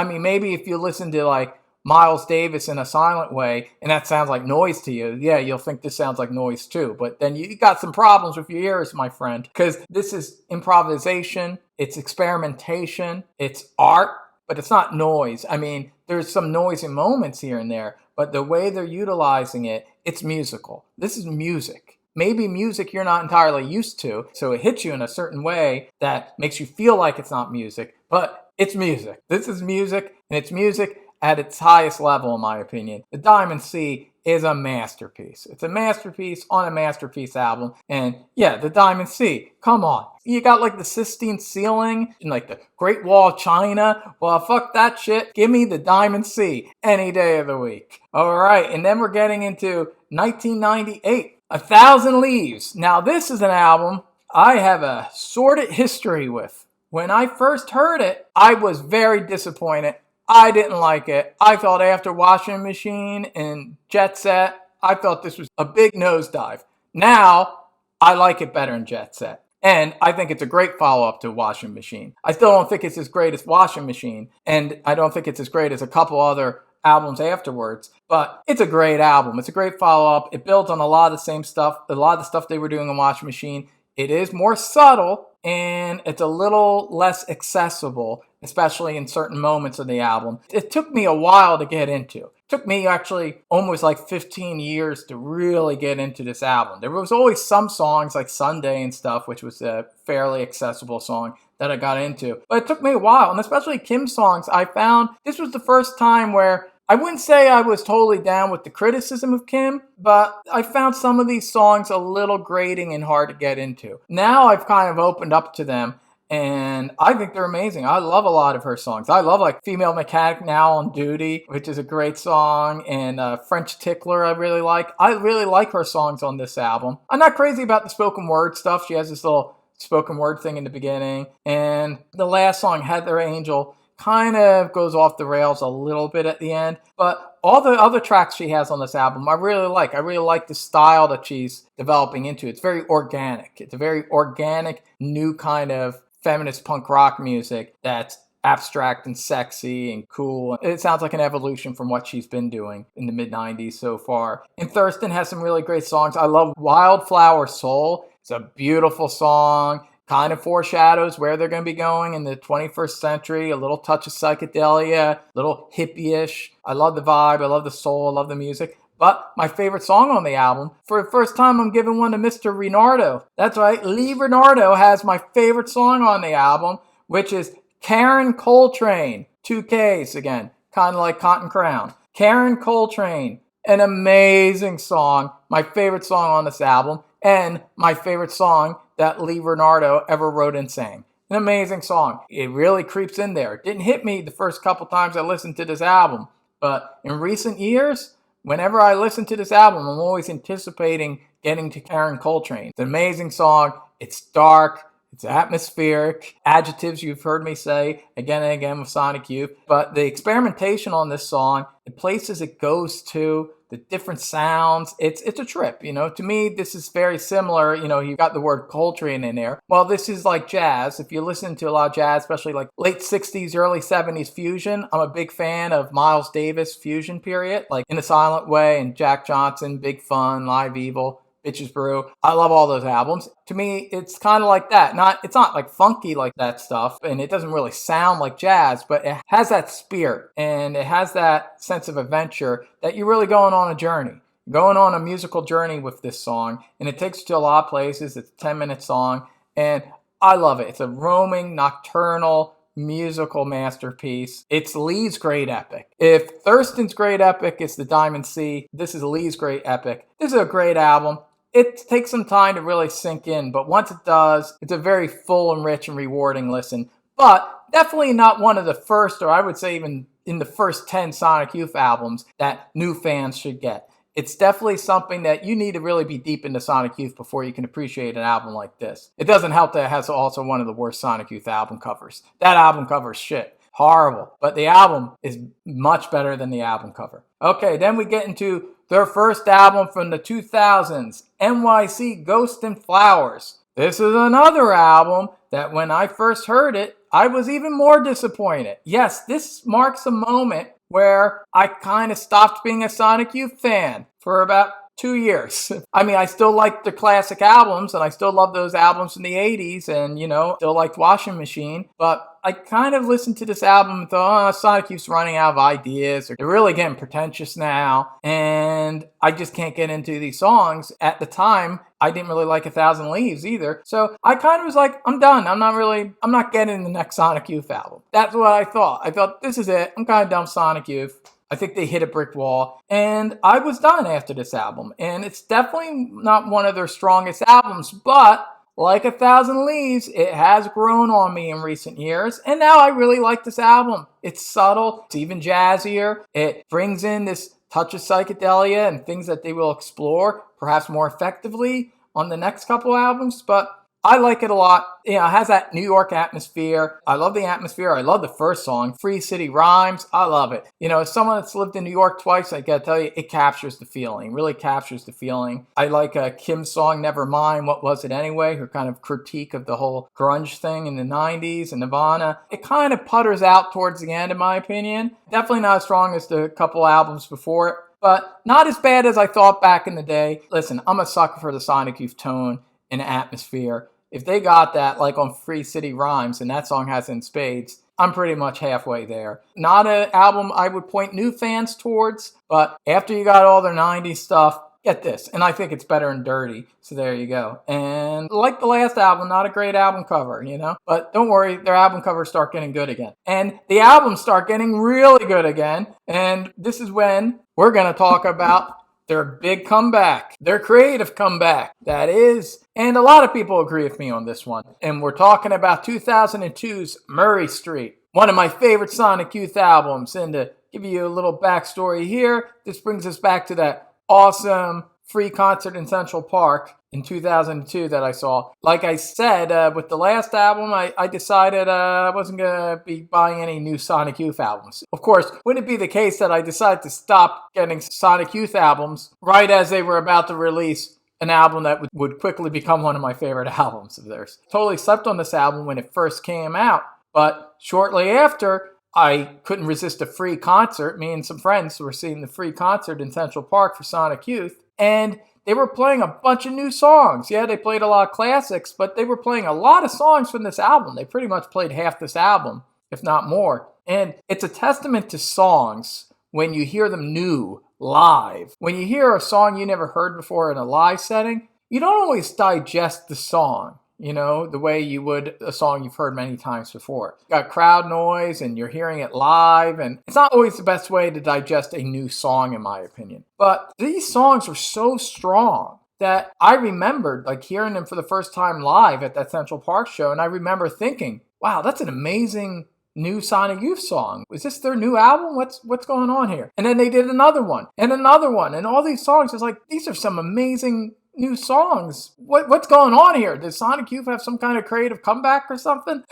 maybe if you listen to Miles Davis in a silent way, and that sounds like noise to you, yeah, you'll think this sounds like noise too. But then you got some problems with your ears, my friend, because this is improvisation, it's experimentation, it's art, but it's not noise. I mean, there's some noisy moments here and there, but the way they're utilizing it, it's musical. This is music. Maybe music you're not entirely used to, so it hits you in a certain way that makes you feel like it's not music, but it's music. This is music, and it's music at its highest level, in my opinion. The Diamond Sea is a masterpiece. It's a masterpiece on a masterpiece album. And yeah, the Diamond Sea, come on. You got the Sistine ceiling and the Great Wall of China. Well, fuck that shit. Give me the Diamond Sea any day of the week. All right, and then we're getting into 1998, 1,000 Leaves. Now, this is an album I have a sordid history with. When I first heard it, I was very disappointed. I didn't like it. I felt after Washing Machine and Jet Set, I felt this was a big nosedive. Now, I like it better in Jet Set. And I think it's a great follow-up to Washing Machine. I still don't think it's as great as Washing Machine, and I don't think it's as great as a couple other albums afterwards, but it's a great album. It's a great follow-up. It builds on a lot of the same stuff, a lot of the stuff they were doing in Washing Machine. It is more subtle, and it's a little less accessible, especially in certain moments of the album. It took me a while to get into. It took me actually almost like 15 years to really get into this album. There was always some songs like Sunday and stuff, which was a fairly accessible song that I got into. But it took me a while, and especially Kim's songs, I found this was the first time where I wouldn't say I was totally down with the criticism of Kim, but I found some of these songs a little grating and hard to get into. Now I've kind of opened up to them, and I think they're amazing. I love a lot of her songs. I love like Female Mechanic Now on Duty, which is a great song, and French Tickler I really like. I really like her songs on this album. I'm not crazy about the spoken word stuff. She has this little spoken word thing in the beginning, and the last song, Heather Angel, kind of goes off the rails a little bit at the end, but all the other tracks she has on this album I really like. I really like the style that she's developing into. It's very organic. It's a very organic new kind of feminist punk rock music that's abstract and sexy and cool. It sounds like an evolution from what she's been doing in the mid-90s so far. And Thurston has some really great songs. I love Wildflower Soul. It's a beautiful song. Kind of foreshadows where they're going to be going in the 21st century. A little touch of psychedelia, a little hippie-ish. I love the vibe. I love the soul. I love the music. But my favorite song on the album, for the first time, I'm giving one to Mr. Renardo. That's right. Lee Renardo has my favorite song on the album, which is Karen Coltrane. 2 Ks again, kind of like Cotton Crown. Karen Coltrane, an amazing song. My favorite song on this album, and my favorite song that Lee Renardo ever wrote and sang. An amazing song. It really creeps in there. It didn't hit me the first couple times I listened to this album, but in recent years, whenever I listen to this album, I'm always anticipating getting to Karen Coltrane. It's an amazing song. It's dark. It's atmospheric. Adjectives you've heard me say again and again with Sonic Youth. But the experimentation on this song, the places it goes to, the different sounds, it's a trip, you know. To me, this is very similar. You know, you got the word Coltrane in there. Well, this is like jazz. If you listen to a lot of jazz, especially like late 60s, early 70s fusion, I'm a big fan of Miles Davis fusion period, like In a Silent Way and Jack Johnson, Big Fun, Live Evil, Bitches Brew. I love all those albums. To me, it's kind of like that. It's not like funky like that stuff, and it doesn't really sound like jazz, but it has that spirit, and it has that sense of adventure that you're really going on a journey. Going on a musical journey with this song, and it takes you to a lot of places. It's a 10-minute song, and I love it. It's a roaming, nocturnal, musical masterpiece. It's Lee's great epic. If Thurston's great epic is the Diamond Sea, this is Lee's great epic. This is a great album. It takes some time to really sink in, but once it does, it's a very full and rich and rewarding listen. But definitely not one of the first, or I would say even in the first 10 Sonic Youth albums that new fans should get. It's definitely something that you need to really be deep into Sonic Youth before you can appreciate an album like this. It doesn't help that it has also one of the worst Sonic Youth album covers. That album cover is shit. Horrible. But the album is much better than the album cover. Okay, then we get into their first album from the 2000s, NYC Ghost and Flowers. This is another album that when I first heard it, I was even more disappointed. Yes, this marks a moment where I kind of stopped being a Sonic Youth fan for about 2 years. I mean, I still like the classic albums, and I still love those albums from the 80s, and, you know, still liked Washing Machine, but I kind of listened to this album and thought, oh, Sonic Youth's running out of ideas, or they're really getting pretentious now, and I just can't get into these songs. At the time, I didn't really like 1,000 Leaves either, so I kind of was like, I'm done. I'm not getting the next Sonic Youth album. That's what I thought. I thought, this is it. I'm kind of done with Sonic Youth. I think they hit a brick wall, and I was done after this album. And it's definitely not one of their strongest albums, but like 1,000 Leaves, it has grown on me in recent years, and now I really like this album. It's subtle, it's even jazzier, it brings in this touch of psychedelia and things that they will explore, perhaps more effectively on the next couple albums, but I like it a lot. It has that New York atmosphere. I love the atmosphere. I love the first song, Free City Rhymes. I love it. As someone that's lived in New York twice, I gotta tell you, it captures the feeling, really captures the feeling. I like Kim's song, Never Mind, What Was It Anyway? Her kind of critique of the whole grunge thing in the 90s and Nirvana. It kind of putters out towards the end, in my opinion. Definitely not as strong as the couple albums before it, but not as bad as I thought back in the day. Listen, I'm a sucker for the Sonic Youth tone and atmosphere. If they got that, like on Free City Rhymes, and that song has in spades, I'm pretty much halfway there. Not an album I would point new fans towards, but after you got all their 90s stuff, get this. And I think it's better and dirty. So there you go. And like the last album, not a great album cover, But don't worry, their album covers start getting good again. And the albums start getting really good again. And this is when we're going to talk about their big comeback, their creative comeback, that is. And a lot of people agree with me on this one. And we're talking about 2002's Murray Street, one of my favorite Sonic Youth albums. And to give you a little backstory here, this brings us back to that awesome free concert in Central Park in 2002 that I saw. Like I said, with the last album, I decided I wasn't going to be buying any new Sonic Youth albums. Of course, wouldn't it be the case that I decided to stop getting Sonic Youth albums right as they were about to release an album that would quickly become one of my favorite albums of theirs? Totally slept on this album when it first came out, but shortly after, I couldn't resist a free concert. Me and some friends were seeing the free concert in Central Park for Sonic Youth, and they were playing a bunch of new songs. Yeah, they played a lot of classics, but they were playing a lot of songs from this album. They pretty much played half this album, if not more. And it's a testament to songs when you hear them new, live. When you hear a song you never heard before in a live setting, you don't always digest the song, the way you would a song you've heard many times before. You got crowd noise and you're hearing it live, and it's not always the best way to digest a new song, in my opinion. But these songs were so strong that I remembered hearing them for the first time live at that Central Park show, and I remember thinking, wow, that's an amazing new Sonic Youth song. Is this their new album? What's going on here? And then they did another one, and all these songs. It's like, these are some amazing new songs. What's going on here? Does Sonic Youth have some kind of creative comeback or something?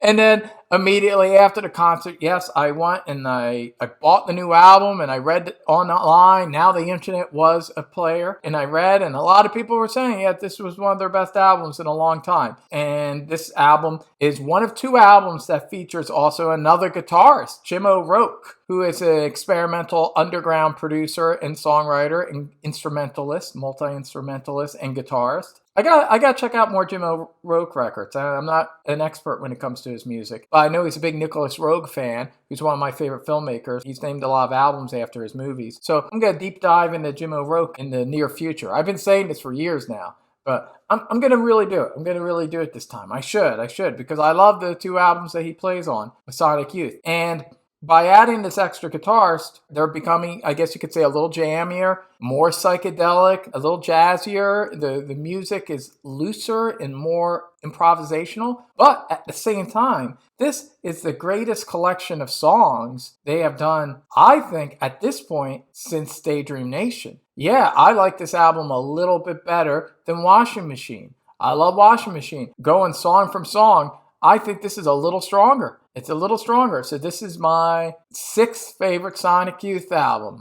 And then immediately after the concert, yes, I went and I bought the new album and I read it online. Now the internet was a player, and I read, and a lot of people were saying, yeah, this was one of their best albums in a long time. And this album is one of two albums that features also another guitarist, Jim O'Rourke, who is an experimental underground producer and songwriter and instrumentalist, multi-instrumentalist and guitarist. I got to check out more Jim O'Rourke records. I'm not an expert when it comes to his music, but I know he's a big Nicholas Roeg fan, who's one of my favorite filmmakers. He's named a lot of albums after his movies. So I'm going to deep dive into Jim O'Rourke in the near future. I've been saying this for years now, but I'm going to really do it. I'm going to really do it this time. I should, because I love the two albums that he plays on with Sonic Youth. And by adding this extra guitarist, they're becoming, I guess you could say, a little jammier, more psychedelic, a little jazzier. The music is looser and more improvisational. But at the same time, this is the greatest collection of songs they have done, I think, at this point, since Daydream Nation. Yeah, I like this album a little bit better than Washing Machine. I love Washing Machine. Going song from song, I think this is a little stronger. It's a little stronger. So this is my sixth favorite Sonic Youth album.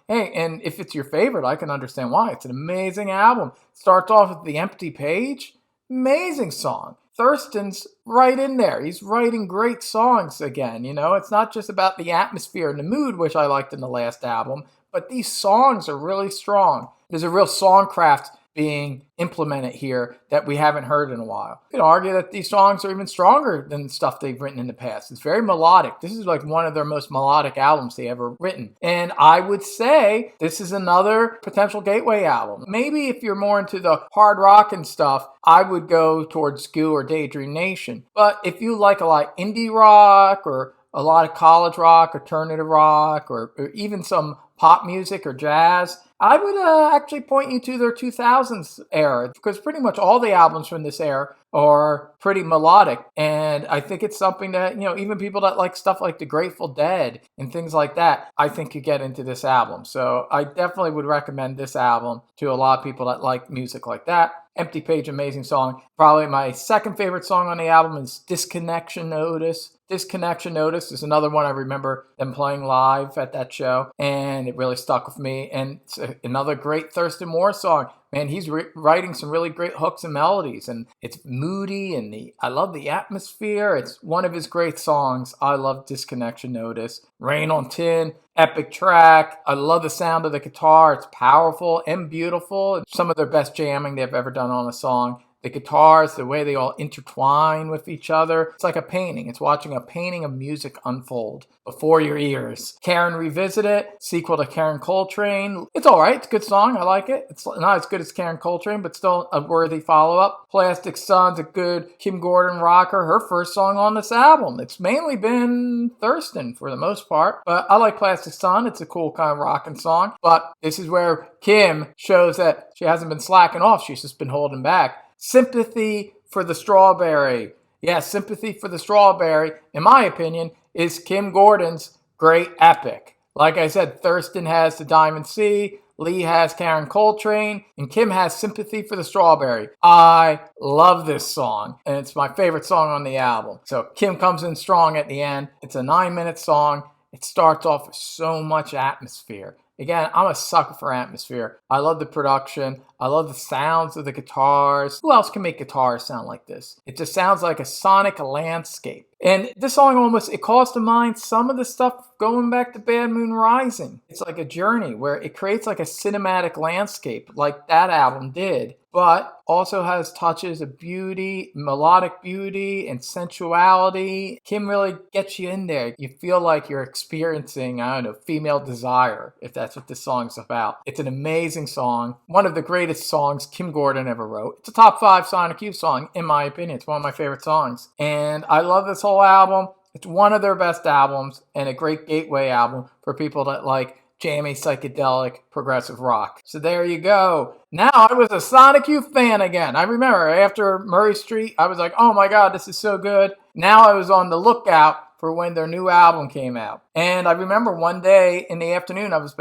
Hey, and if it's your favorite, I can understand why. It's an amazing album. Starts off with The Empty Page. Amazing song. Thurston's right in there. He's writing great songs again. It's not just about the atmosphere and the mood, which I liked in the last album, but these songs are really strong. There's a real songcraft being implemented here that we haven't heard in a while. You could argue that these songs are even stronger than stuff they've written in the past. It's very melodic. This is one of their most melodic albums they ever written. And I would say this is another potential gateway album. Maybe if you're more into the hard rock and stuff, I would go towards Goo or Daydream Nation. But if you like a lot of indie rock or a lot of college rock, alternative rock, or even some pop music or jazz, I would actually point you to their 2000s era, because pretty much all the albums from this era are pretty melodic. And I think it's something that, even people that like stuff like the Grateful Dead and things like that, I think could get into this album. So I definitely would recommend this album to a lot of people that like music like that. Empty Page, amazing song. Probably my second favorite song on the album is Disconnection Notice. Disconnection Notice is another one I remember them playing live at that show, and it really stuck with me. And it's another great Thurston Moore song. Man, he's writing some really great hooks and melodies, and it's moody, and I love the atmosphere. It's one of his great songs. I love Disconnection Notice. Rain on Tin, epic track. I love the sound of the guitar. It's powerful and beautiful. It's some of their best jamming they've ever done on a song. The guitars, the way they all intertwine with each other. It's like a painting. It's watching a painting of music unfold before your ears. Karen Revisited, sequel to Karen Coltrane. It's all right. It's a good song. I like it. It's not as good as Karen Coltrane, but still a worthy follow-up. Plastic Sun's a good Kim Gordon rocker. Her first song on this album. It's mainly been Thurston for the most part, but I like Plastic Sun. It's a cool kind of rocking song. But this is where Kim shows that she hasn't been slacking off. She's just been holding back. Sympathy for the Strawberry. Yeah, Sympathy for the Strawberry, in my opinion, is Kim Gordon's great epic. Like I said, Thurston has the Diamond C, Lee has Karen Coltrane, and Kim has Sympathy for the Strawberry. I love this song, and it's my favorite song on the album. So Kim comes in strong at the end. It's a 9-minute song. It starts off with so much atmosphere. Again, I'm a sucker for atmosphere. I love the production. I love the sounds of the guitars. Who else can make guitars sound like this? It just sounds like a sonic landscape. And this song it calls to mind some of the stuff going back to Bad Moon Rising. It's like a journey where it creates like a cinematic landscape like that album did, but also has touches of beauty, melodic beauty, and sensuality. Kim really gets you in there. You feel like you're experiencing, female desire, if that's what this song's about. It's an amazing song. One of the greatest songs Kim Gordon ever wrote. It's a top 5 Sonic Youth song, in my opinion. It's one of my favorite songs. And I love this whole album. It's one of their best albums and a great gateway album for people that like jammy, psychedelic, progressive rock. So there you go. Now I was a Sonic Youth fan again. I remember after Murray Street, I was like, oh my God, this is so good. Now I was on the lookout for when their new album came out. And I remember one day in the afternoon, I was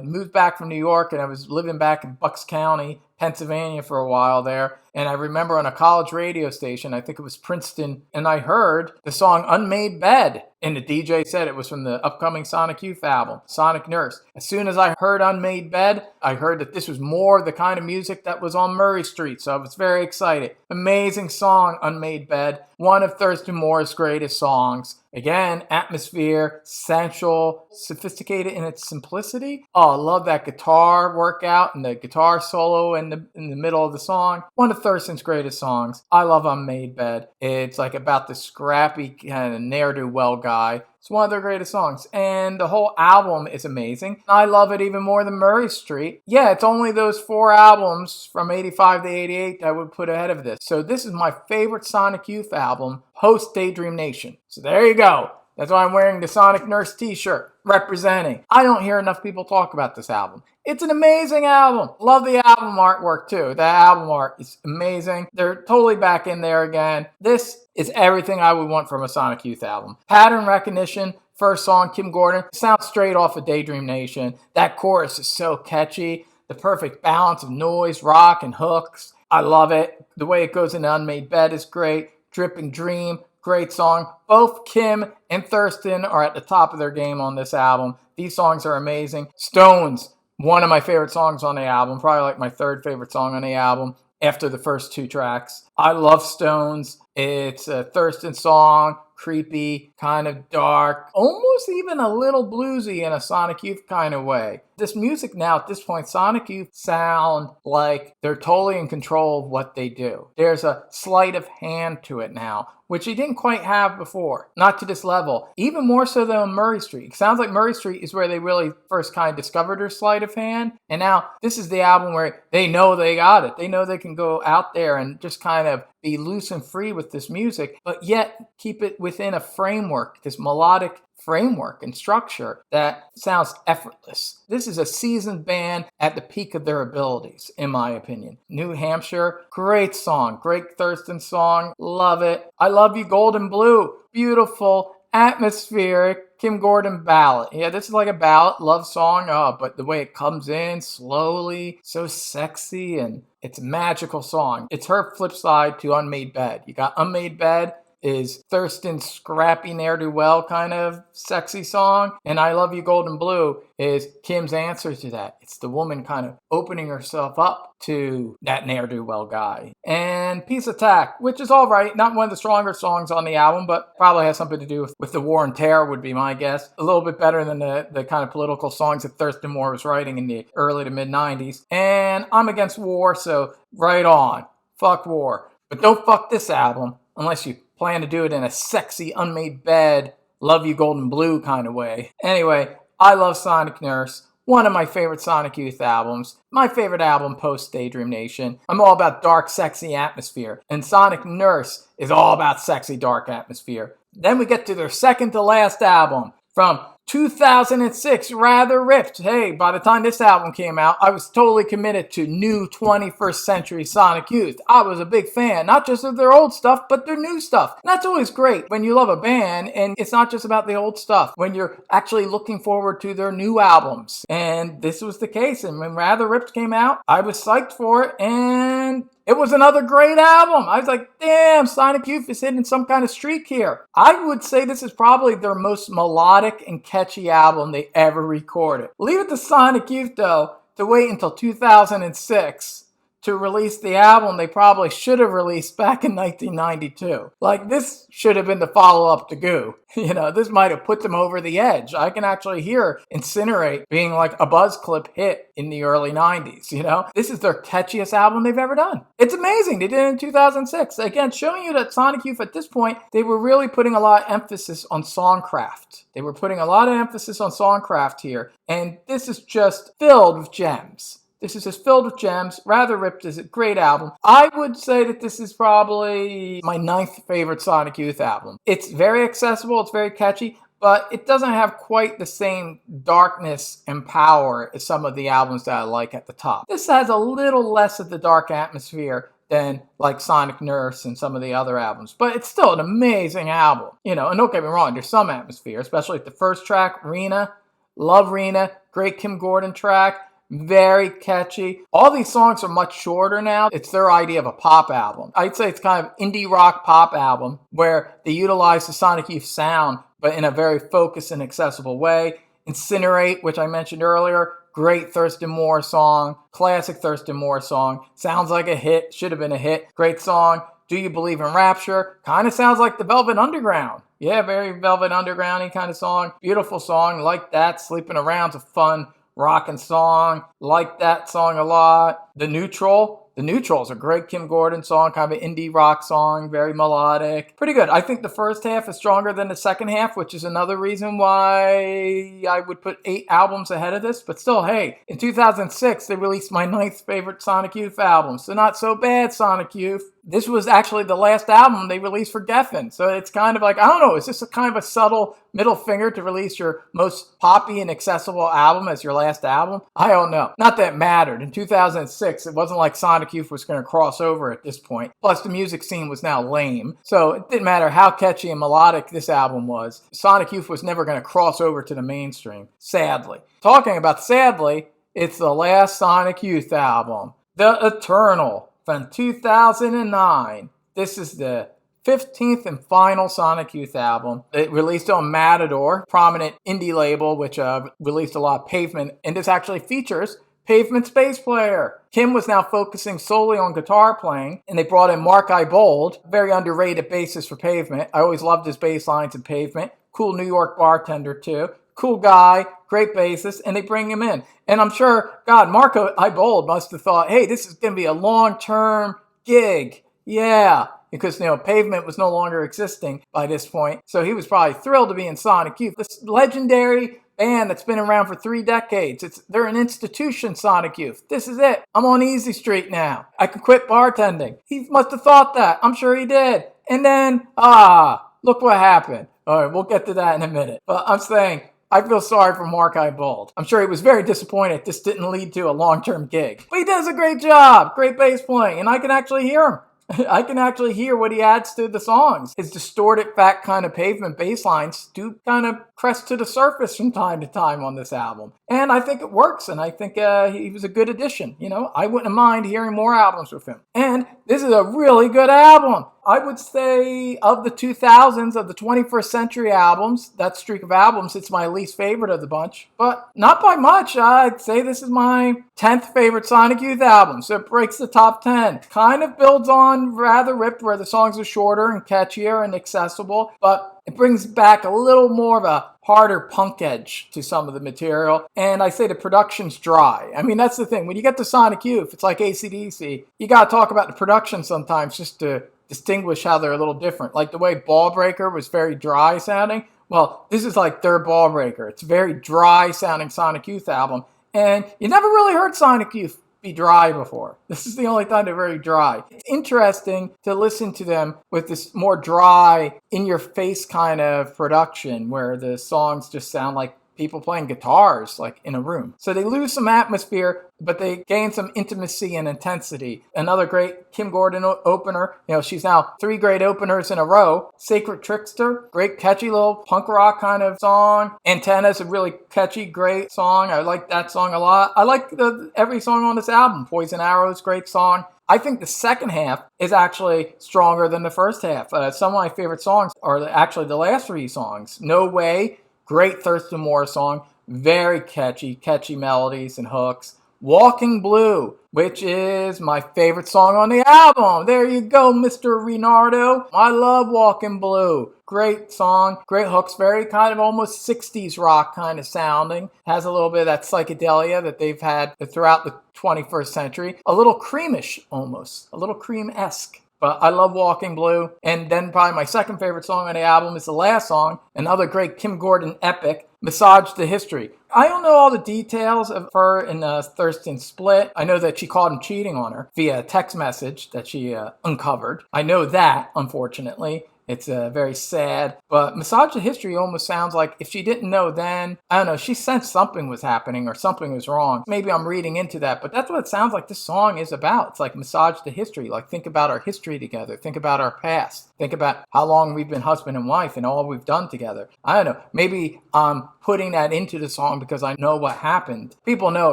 moved back from New York, and I was living back in Bucks County, Pennsylvania for a while there. And I remember on a college radio station, I think it was Princeton, and I heard the song Unmade Bed. And the DJ said it was from the upcoming Sonic Youth album, Sonic Nurse. As soon as I heard Unmade Bed, I heard that this was more the kind of music that was on Murray Street. So I was very excited. Amazing song, Unmade Bed. One of Thurston Moore's greatest songs. Again, atmosphere, sensual, sophisticated in its simplicity. Oh, I love that guitar workout and the guitar solo in the middle of the song. One of Thurston's greatest songs. I love Unmade Bed. It's like about the scrappy kind of ne'er-do-well guy. It's one of their greatest songs. And the whole album is amazing. I love it even more than Murray Street. Yeah, it's only those 4 albums from 85 to 88 that I would put ahead of this. So this is my favorite Sonic Youth album, post Daydream Nation. So there you go. That's why I'm wearing the Sonic Nurse t-shirt, representing. I don't hear enough people talk about this album. It's an amazing album. Love the album artwork too. The album art is amazing. They're totally back in there again. This is everything I would want from a Sonic Youth album. Pattern recognition. First song, Kim Gordon. Sounds straight off of Daydream Nation. That chorus is so catchy. The perfect balance of noise, rock, and hooks. I love it. The way it goes into Unmade Bed is great. Dripping Dream. Great song. Both Kim and Thurston are at the top of their game on this album. These songs are amazing. Stones, one of my favorite songs on the album. Probably like my 3rd favorite song on the album after the first 2 tracks. I love Stones. It's a Thurston song. Creepy, kind of dark, almost even a little bluesy in a Sonic Youth kind of way. This music now, at this point, Sonic Youth sound like they're totally in control of what they do. There's a sleight of hand to it now, which they didn't quite have before. Not to this level. Even more so than on Murray Street. It sounds like Murray Street is where they really first kind of discovered their sleight of hand. And now this is the album where they know they got it. They know they can go out there and just kind of be loose and free with this music, but yet keep it within a framework, this melodic framework and structure that sounds effortless. This is a seasoned band at the peak of their abilities, in my opinion. New Hampshire, great song, great Thurston song, love it. I Love You Golden Blue, beautiful, atmospheric, Kim Gordon ballad. Yeah, this is like a ballad, love song, but the way it comes in slowly, so sexy, and it's a magical song. It's her flip side to Unmade Bed. You got Unmade Bed is Thurston's scrappy ne'er-do-well kind of sexy song, and I Love You Golden Blue is Kim's answer to that. It's the woman kind of opening herself up to that ne'er-do-well guy. And Peace Attack, which is all right, not one of the stronger songs on the album, but probably has something to do with the war and terror would be my guess. A little bit better than the kind of political songs that Thurston Moore was writing in the early to mid-90s. And I'm against war, so right on. Fuck war. But don't fuck this album unless you plan to do it in a sexy, Unmade Bed, Love You Golden Blue kind of way. Anyway, I love Sonic Nurse. One of my favorite Sonic Youth albums. My favorite album post Daydream Nation. I'm all about dark, sexy atmosphere. And Sonic Nurse is all about sexy, dark atmosphere. Then we get to their second to last album from 2006, Rather Ripped. Hey, by the time this album came out, I was totally committed to new 21st century Sonic Youth. I was a big fan, not just of their old stuff, but their new stuff. And that's always great when you love a band, and it's not just about the old stuff, when you're actually looking forward to their new albums. And this was the case. And when Rather Ripped came out, I was psyched for it, and it was another great album. I was like, damn, Sonic Youth is hitting some kind of streak here. I would say this is probably their most melodic and catchy album they ever recorded. Leave it to Sonic Youth, though, to wait until 2006 to release the album they probably should have released back in 1992. Like, this should have been the follow-up to Goo. You know, this might have put them over the edge. I can actually hear Incinerate being like a buzz clip hit in the early 90s, you know? This is their catchiest album they've ever done. It's amazing. They did it in 2006. Again, showing you that Sonic Youth at this point, they were really putting a lot of emphasis on songcraft. They were putting a lot of emphasis on songcraft here, and this is just filled with gems. This is just filled with gems. Rather Ripped is a great album. I would say that this is probably my 9th favorite Sonic Youth album. It's very accessible, it's very catchy, but it doesn't have quite the same darkness and power as some of the albums that I like at the top. This has a little less of the dark atmosphere than like Sonic Nurse and some of the other albums. But it's still an amazing album. You know, and don't get me wrong, there's some atmosphere, especially the first track, Rena. Love Rena. Great Kim Gordon track. Very catchy. All these songs are much shorter now. It's their idea of a pop album. I'd say it's kind of indie rock pop album where they utilize the Sonic Youth sound, but in a very focused and accessible way. Incinerate, which I mentioned earlier, great Thurston Moore song, classic Thurston Moore song. Sounds like a hit, should have been a hit. Great song. Do You Believe in Rapture? Kind of sounds like the Velvet Underground. Yeah, very Velvet Underground-y kind of song. Beautiful song, like that. Sleeping Around's a fun rockin' song, like that song a lot. The Neutral's a great Kim Gordon song, kind of an indie rock song, very melodic. Pretty good. I think the first half is stronger than the second half, which is another reason why I would put 8 albums ahead of this. But still, hey, in 2006, they released my 9th favorite Sonic Youth album. So not so bad, Sonic Youth. This was actually the last album they released for Geffen. So it's kind of like, I don't know, is this a kind of a subtle middle finger to release your most poppy and accessible album as your last album? I don't know. Not that it mattered. In 2006, it wasn't like Sonic Youth was going to cross over at this point. Plus, the music scene was now lame. So it didn't matter how catchy and melodic this album was. Sonic Youth was never going to cross over to the mainstream, sadly. Talking about sadly, it's the last Sonic Youth album, The Eternal, from 2009. This is the 15th and final Sonic Youth album. It released on Matador, prominent indie label, which released a lot of Pavement, and this actually features Pavement's bass player. Kim was now focusing solely on guitar playing, and they brought in Mark Ibold, very underrated bassist for Pavement. I always loved his bass lines in Pavement. Cool New York bartender, too. Cool guy, great bassist, and they bring him in. And I'm sure, God, Mark Ibold must have thought, hey, this is going to be a long-term gig. Yeah, because, you know, Pavement was no longer existing by this point. So he was probably thrilled to be in Sonic Youth. This legendary band that's been around for 3 decades. They're an institution, Sonic Youth. This is it. I'm on Easy Street now. I can quit bartending. He must have thought that. I'm sure he did. And then, look what happened. All right, we'll get to that in a minute. But I'm saying, I feel sorry for Mark Ibold. I'm sure he was very disappointed this didn't lead to a long-term gig. But he does a great job. Great bass playing. And I can actually hear him. I can actually hear what he adds to the songs. His distorted, fat kind of pavement bass lines do kind of crest to the surface from time to time on this album. And I think it works, and I think he was a good addition. I wouldn't mind hearing more albums with him. And this is a really good album. I would say of the 2000s, of the 21st century albums, that streak of albums, it's my least favorite of the bunch. But not by much. I'd say this is my 10th favorite Sonic Youth album, so it breaks the top 10. Kind of builds on Rather Ripped, where the songs are shorter and catchier and accessible, but it brings back a little more of a harder punk edge to some of the material. And I say the production's dry. I mean, that's the thing. When you get to Sonic Youth, it's like AC/DC. You got to talk about the production sometimes just to distinguish how they're a little different. Like the way Ball Breaker was very dry sounding. Well, this is like their Ball Breaker. It's a very dry sounding Sonic Youth album. And you never really heard Sonic Youth be dry before. This is the only time they're very dry. It's interesting to listen to them with this more dry, in-your-face kind of production where the songs just sound like people playing guitars like in a room. So they lose some atmosphere, but they gain some intimacy and intensity. Another great Kim Gordon opener. She's now 3 great openers in a row. Sacred Trickster, great catchy little punk rock kind of song. Antenna's a really catchy, great song. I like that song a lot. I like every song on this album. Poison Arrow's great song. I think the second half is actually stronger than the first half. Some of my favorite songs are actually the last 3 songs. No Way, great Thurston Moore song, very catchy melodies and hooks. Walking Blue, which is my favorite song on the album. There you go, Mr. Renardo. I love Walking Blue. Great song, great hooks, very kind of almost 60s rock kind of sounding. Has a little bit of that psychedelia that they've had throughout the 21st century. A little creamish almost, a little cream-esque. But I love Walking Blue. And then probably my second favorite song on the album is the last song, another great Kim Gordon epic, Massage the History. I don't know all the details of her and Thurston's split. I know that she caught him cheating on her via a text message that she uncovered. I know that, unfortunately. It's very sad. But Massage the History almost sounds like if she didn't know then, I don't know, she sensed something was happening or something was wrong. Maybe I'm reading into that, but that's what it sounds like this song is about. It's like massage the history. Like think about our history together. Think about our past. Think about how long we've been husband and wife and all we've done together. I don't know. Maybe I'm putting that into the song because I know what happened. People know,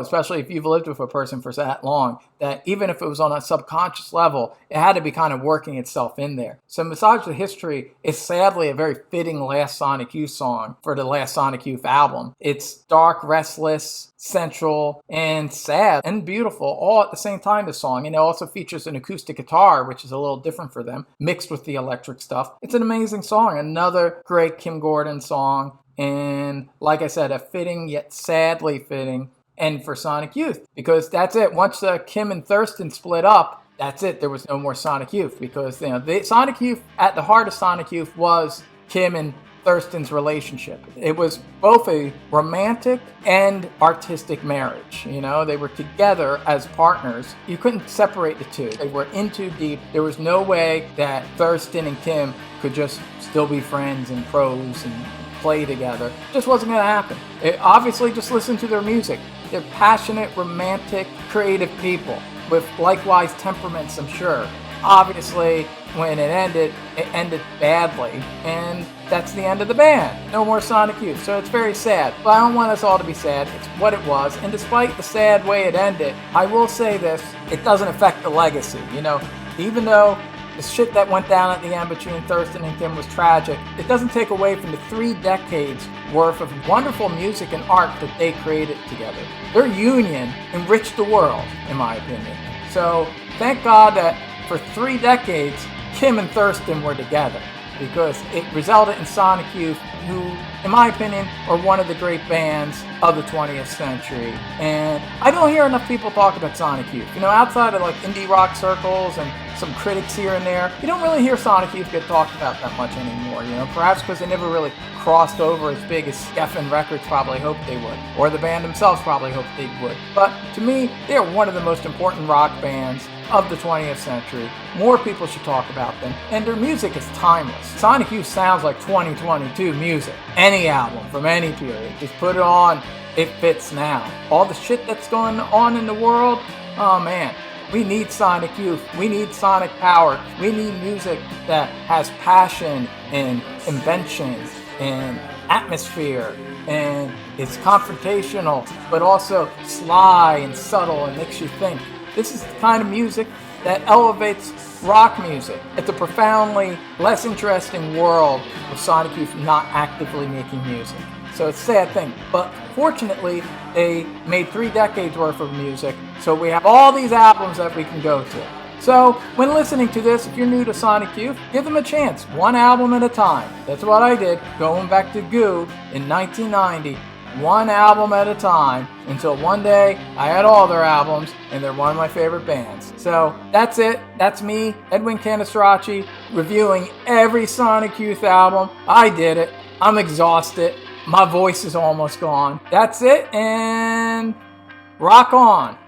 especially if you've lived with a person for that long, that even if it was on a subconscious level, it had to be kind of working itself in there. So Massage the History is sadly a very fitting last Sonic Youth song for the last Sonic Youth album. It's dark, restless, central, and sad and beautiful all at the same time, the song. And it also features an acoustic guitar, which is a little different for them, mixed with the electric stuff. It's an amazing song. Another great Kim Gordon song. And like I said, a fitting yet sadly fitting end for Sonic Youth. Because that's it. Once Kim and Thurston split up, that's it. There was no more Sonic Youth. Because Sonic Youth, at the heart of Sonic Youth was Kim and Thurston's relationship. It was both a romantic and artistic marriage. They were together as partners. You couldn't separate the two. They were in too deep. There was no way that Thurston and Kim could just still be friends and pros and play together. It just wasn't going to happen. Obviously, just listen to their music. They're passionate, romantic, creative people with likewise temperaments, I'm sure. Obviously, when it ended badly, and that's the end of the band. No more Sonic Youth, so it's very sad. But I don't want us all to be sad. It's what it was, and despite the sad way it ended, I will say this, it doesn't affect the legacy. Even though the shit that went down at the end between Thurston and Kim was tragic, it doesn't take away from the 3 decades worth of wonderful music and art that they created together. Their union enriched the world, in my opinion. So thank God that for 3 decades, Kim and Thurston were together, because it resulted in Sonic Youth, who, in my opinion, are one of the great bands of the 20th century. And I don't hear enough people talk about Sonic Youth. Outside of like indie rock circles and some critics here and there, you don't really hear Sonic Youth get talked about that much anymore. Perhaps because they never really crossed over as big as Geffen Records probably hoped they would, or the band themselves probably hoped they would. But to me, they are one of the most important rock bands of the 20th century. More people should talk about them, and their music is timeless. Sonic Youth sounds like 2022 music. Any album from any period, just put it on, it fits now. All the shit that's going on in the world, oh man, We need Sonic Youth. We need Sonic Power. We need music that has passion and invention and atmosphere, and it's confrontational, but also sly and subtle and makes you think. This is the kind of music that elevates rock music. It's a profoundly less interesting world of Sonic Youth not actively making music. So it's a sad thing. But fortunately, they made 3 decades worth of music, so we have all these albums that we can go to. So when listening to this, if you're new to Sonic Youth, give them a chance, 1 album at a time. That's what I did, going back to Goo in 1990, 1 album at a time, until one day I had all their albums, and they're one of my favorite bands. So that's it. That's me, Edwin Canestracci, reviewing every Sonic Youth album. I did it. I'm exhausted. My voice is almost gone. That's it, and rock on.